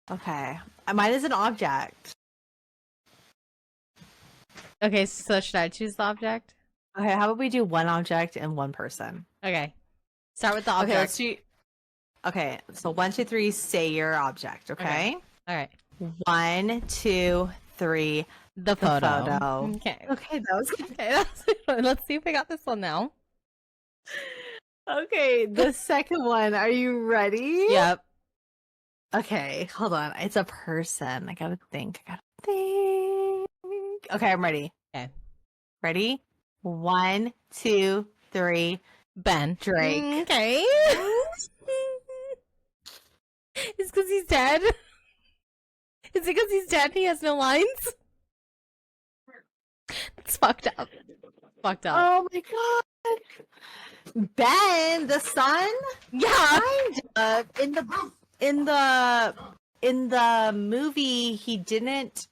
S1: Okay. Mine is an object.
S2: Okay, so should I choose the object?
S1: Okay, how about we do one object and one person?
S2: Okay. Start with the object.
S1: Okay, let's do... Okay, so 1, 2, 3, say your object, okay?
S2: All right.
S1: 1, 2, 3,
S2: the photo.
S1: Okay. Okay, that was good.
S2: Okay, let's see if I got this one now.
S1: Okay, the second one. Are you ready?
S2: Yep.
S1: Okay, hold on. It's a person. I gotta think. Okay, I'm ready.
S2: Okay.
S1: Ready? 1, 2, 3.
S2: Ben.
S1: Drake.
S2: Okay. It's because he's dead? Is it because he's dead and he has no lines? It's fucked up. Fucked up.
S1: Oh my god. Ben, the son?
S2: Yeah.
S1: Kind of. In the movie, he didn't.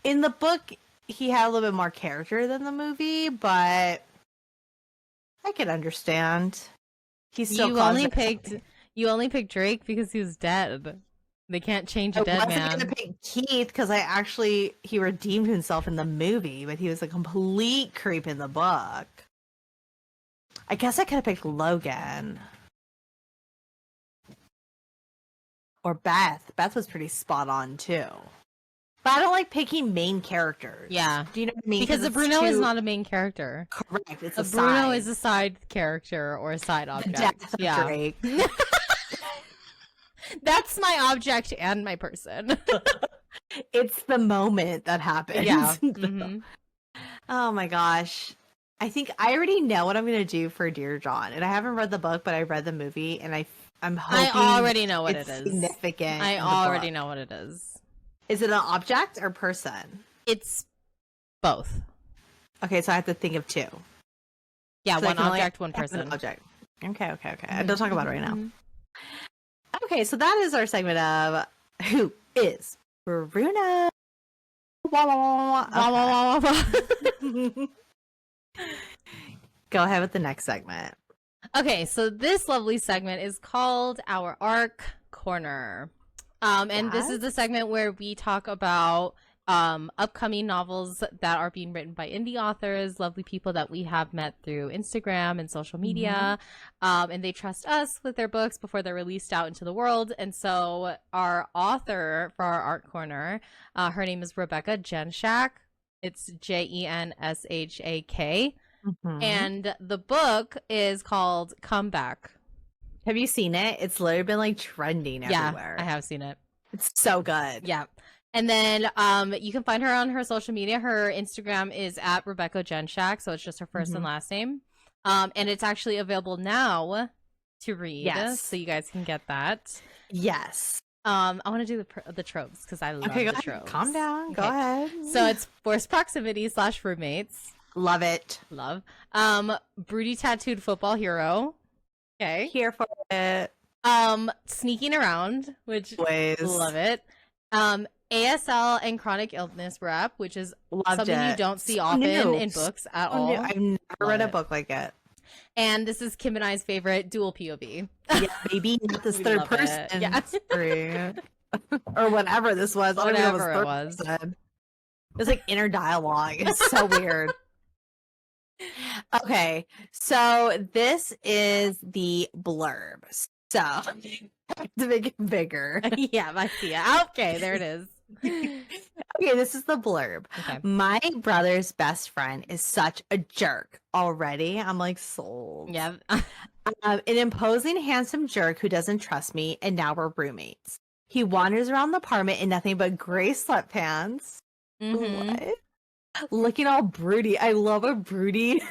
S1: In the book, he had a little bit more character than the movie, but I can understand. He's still
S2: you only picked Drake because he was dead. They can't change a dead man.
S1: I wasn't gonna pick Keith because he redeemed himself in the movie, but he was a complete creep in the book. I guess I could have picked Logan. Or Beth. Beth was pretty spot on too. But I don't like picking main characters.
S2: Yeah.
S1: Do you know what I mean?
S2: Because the Bruno is not a main character.
S1: Correct. It's
S2: a Bruno is a side character or a side object.
S1: The death of Drake.
S2: That's my object and my person.
S1: It's the moment that happens.
S2: Yeah. Mm-hmm.
S1: Oh my gosh. I think I already know what I'm going to do for Dear John. And I haven't read the book, but I read the movie, and I'm hoping
S2: I already know what it is.
S1: Significant.
S2: I already know what it is.
S1: Is it an object or person?
S2: It's both.
S1: Okay, so I have to think of two.
S2: Yeah, so one object, one person.
S1: An object. Okay. Mm-hmm. Don't talk about it right now. Okay, so that is our segment of Who is Bruno? Go ahead with the next segment.
S2: Okay, so this lovely segment is called our ARC Corner. And this is the segment where we talk about upcoming novels that are being written by indie authors, lovely people that we have met through Instagram and social media. And they trust us with their books before they're released out into the world. And so our author for our art corner, her name is Rebecca Jenshak. It's Jenshak. And the book is called Comeback.
S1: Have you seen it? It's literally been like trending everywhere.
S2: Yeah, I have seen it.
S1: It's so good.
S2: Yeah. And then you can find her on her social media. Her Instagram is at Rebecca Jenshak, so it's just her first and last name. And it's actually available now to read.
S1: Yes.
S2: So you guys can get that.
S1: Yes.
S2: I want to do the tropes because I love the tropes.
S1: Calm down. Go ahead.
S2: So it's forced proximity / roommates.
S1: Love it.
S2: Love. Broody tattooed football hero. Okay.
S1: Here for it.
S2: Sneaking around, which
S1: Always.
S2: love it. ASL and chronic illness rep, which is something you don't see often in books at all.
S1: I've never read a book like it.
S2: And this is Kim and I's favorite dual POV.
S1: Yeah, maybe not this third person.
S2: Yeah.
S1: Or whatever this was. I don't know
S2: Whatever it was.
S1: It's like inner dialogue. It's so weird. Okay, so this is the blurb. So to make it bigger.
S2: Yeah, I see it. Okay, there it is.
S1: Okay, this is the blurb.
S2: Okay.
S1: My brother's best friend is such a jerk. Already, I'm like sold.
S2: Yeah.
S1: An imposing, handsome jerk who doesn't trust me, and now we're roommates. He wanders around the apartment in nothing but gray sweatpants. What? Looking all broody. I love a broody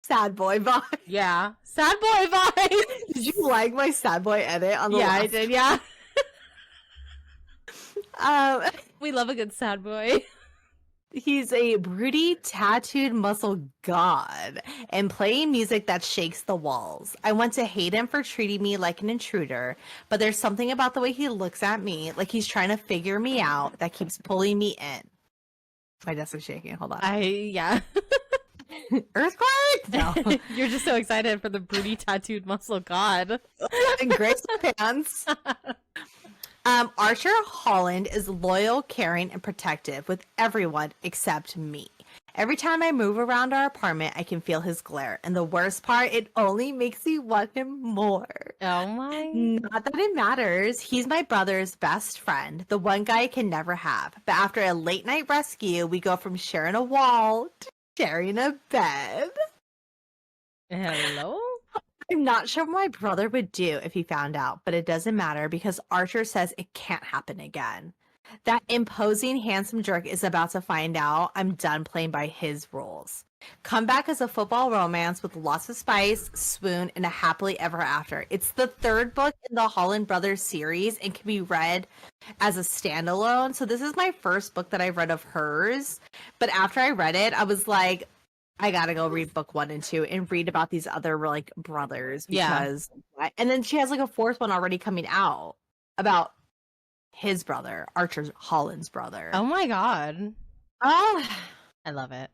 S1: sad boy vibe.
S2: Yeah. Sad boy vibe.
S1: Did you like my sad boy edit on the
S2: I did, yeah.
S1: Um,
S2: we love a good sad boy.
S1: He's a broody, tattooed muscle god and playing music that shakes the walls. I want to hate him for treating me like an intruder, but there's something about the way he looks at me, like he's trying to figure me out, that keeps pulling me in. My desk is shaking. Hold on.
S2: Yeah.
S1: Earthquake? No.
S2: You're just so excited for the broody tattooed muscle god.
S1: And gray pants. Archer Holland is loyal, caring, and protective with everyone except me. Every time I move around our apartment, I can feel his glare. And the worst part, it only makes me want him more.
S2: Oh my.
S1: Not that it matters. He's my brother's best friend, the one guy I can never have. But after a late night rescue, we go from sharing a wall to sharing a bed.
S2: Hello?
S1: I'm not sure what my brother would do if he found out, but it doesn't matter because Archer says it can't happen again. That imposing, handsome jerk is about to find out I'm done playing by his rules. Comeback is a football romance with lots of spice, swoon, and a happily ever after. It's the third book in the Holland Brothers series and can be read as a standalone. So this is my first book that I've read of hers. But after I read it, I was like, I gotta go read book 1 and 2 and read about these other like brothers because and then she has like a fourth one already coming out about his brother, Archer Holland's brother.
S2: Oh my god.
S1: Oh,
S2: I love it.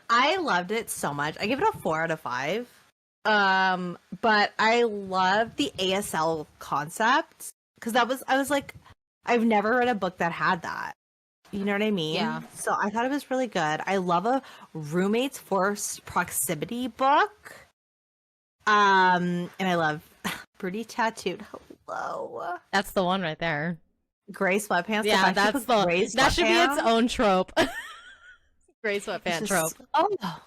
S1: I loved it so much. I give it a 4 out of 5. But I love the ASL concept because I was like, I've never read a book that had that. You know what I mean?
S2: Yeah.
S1: So I thought it was really good. I love a roommate's forced proximity book. And I love Pretty Tattooed. Hello.
S2: That's the one right there.
S1: Gray sweatpants.
S2: Yeah, that should be its own trope. Gray sweatpants trope.
S1: Oh,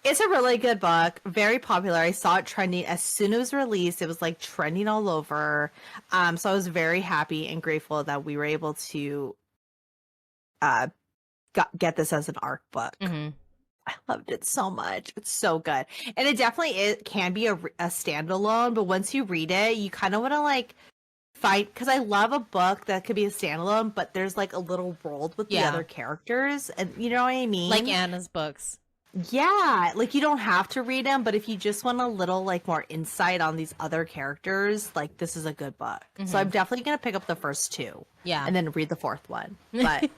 S1: it's a really good book. Very popular. I saw it trending as soon as it was released. It was like trending all over. So I was very happy and grateful that we were able to get this as an ARC book. I loved it so much. It's so good. And it definitely can be a standalone, but once you read it, you kind of want to like find, because I love a book that could be a standalone, but there's like a little world with the other characters. And you know what I mean?
S2: Like Anna's books.
S1: Yeah. Like you don't have to read them, but if you just want a little like more insight on these other characters, like this is a good book. So I'm definitely going to pick up the first 2.
S2: Yeah.
S1: And then read the 4th one. But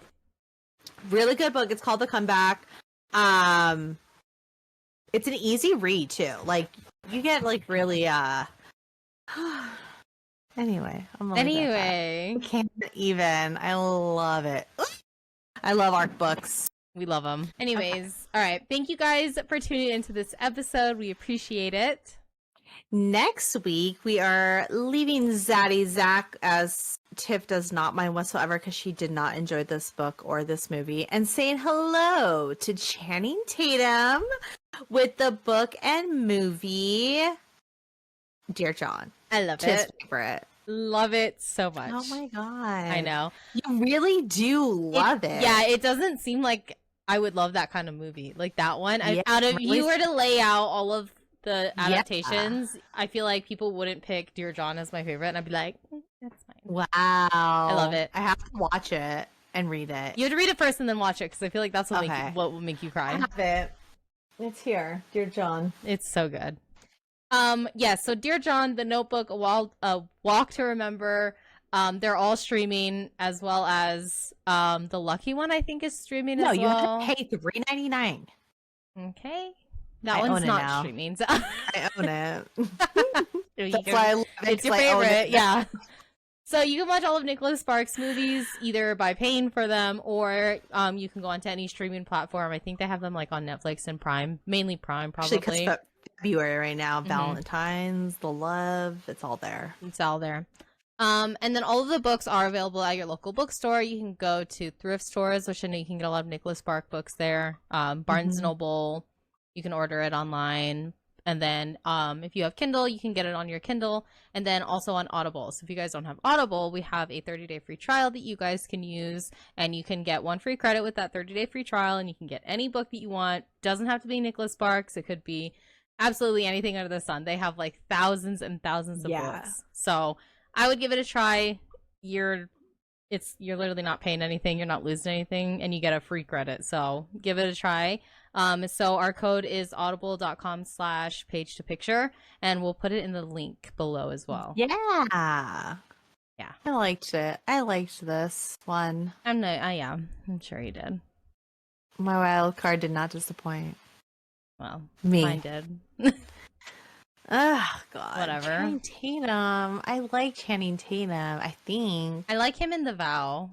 S1: really good book. It's called The Comeback. It's an easy read too. Like you get like really anyway, I can't even. I love it. I love ARC books.
S2: We love them. Anyways, all right. Thank you guys for tuning into this episode. We appreciate it.
S1: Next week, we are leaving Zaddy Zach, as Tiff does not mind whatsoever because she did not enjoy this book or this movie, and saying hello to Channing Tatum with the book and movie Dear John.
S2: I love
S1: Tiff's
S2: it.
S1: favorite.
S2: Love it so much.
S1: Oh my god.
S2: I know.
S1: You really do love it.
S2: Yeah, it doesn't seem like I would love that kind of movie. Like that one.
S1: Yeah,
S2: Out of
S1: really
S2: you were to lay out all of the adaptations, I feel like people wouldn't pick Dear John as my favorite, and I'd be like, that's fine.
S1: Wow. I
S2: love it.
S1: I have to watch it and read it.
S2: You have to read it first and then watch it, because I feel like that's what,
S1: Okay.
S2: what will make you
S1: I
S2: cry.
S1: have it. It's here. Dear John.
S2: It's so good. So Dear John, The Notebook, A Walk to Remember, they're all streaming, as well as The Lucky One, I think, is streaming as well.
S1: No, you have to pay $3.99.
S2: Okay. That
S1: I
S2: one's
S1: own it
S2: not
S1: now.
S2: streaming. So
S1: I own it.
S2: That's
S1: why I love it,
S2: it's your
S1: 'cause I own
S2: favorite,
S1: it.
S2: yeah. So you can watch all of Nicholas Sparks' movies either by paying for them, or you can go onto any streaming platform. I think they have them like on Netflix and Prime, mainly Prime, probably.
S1: Actually, because February right now, Valentine's, the love, it's all there.
S2: It's all there. And then all of the books are available at your local bookstore. You can go to thrift stores, which I know you can get a lot of Nicholas Spark books there. Barnes & Noble, you can order it online. And then if you have Kindle, you can get it on your Kindle, and then also on Audible. So if you guys don't have Audible, we have a 30-day free trial that you guys can use, and you can get 1 free credit with that 30-day free trial, and you can get any book that you want. Doesn't have to be Nicholas Sparks. It could be absolutely anything under the sun. They have like thousands and thousands of books. So I would give it a try. You're literally not paying anything. You're not losing anything, and you get a free credit. So give it a try. So our code is audible.com/page to picture, and we'll put it in the link below as well.
S1: Yeah.
S2: Yeah.
S1: I liked it. I liked this one.
S2: I'm sure you did.
S1: My wild card did not disappoint.
S2: Well,
S1: Me.
S2: mine did.
S1: Oh, God.
S2: Whatever.
S1: Channing Tatum. I like Channing Tatum, I think.
S2: I like him in The Vow.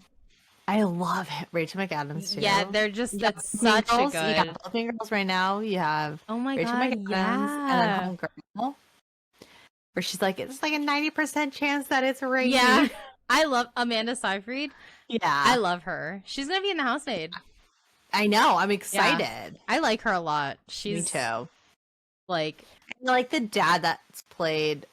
S1: I love it. Rachel McAdams, too.
S2: Yeah, they're just,
S1: You got
S2: that's
S1: Mean
S2: such a
S1: Girls.
S2: good.
S1: You got both Mean Girls right now. You have
S2: Oh my
S1: Rachel
S2: god,
S1: McAdams
S2: yeah.
S1: and then Homegirl, where she's like, it's like a 90% chance that it's Reiki.
S2: Yeah. I love Amanda Seyfried.
S1: Yeah.
S2: I love her. She's gonna be in The Housemaid.
S1: I know. I'm excited.
S2: I like her a lot. She's
S1: Me too.
S2: like,
S1: I like the dad that's played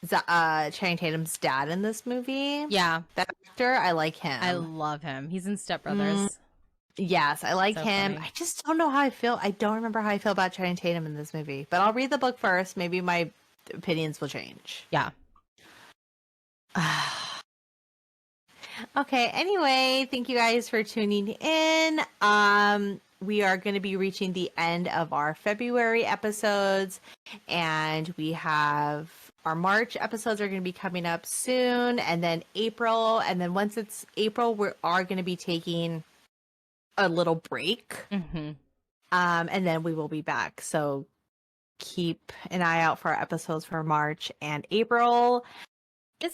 S1: Channing Tatum's dad in this movie.
S2: yeah,
S1: That actor, I like him.
S2: I love him. He's in Step Brothers.
S1: Yes, I like
S2: So
S1: him.
S2: funny.
S1: I just don't know how I feel. I don't remember how I feel about Channing Tatum in this movie, but I'll read the book first. Maybe my opinions will change.
S2: Yeah.
S1: Okay, anyway, thank you guys for tuning in. We are going to be reaching the end of our February episodes, and we have our March episodes are going to be coming up soon, and then April, and then once it's April, we are going to be taking a little break,
S2: Mm-hmm.
S1: and then we will be back. So keep an eye out for our episodes for March and April.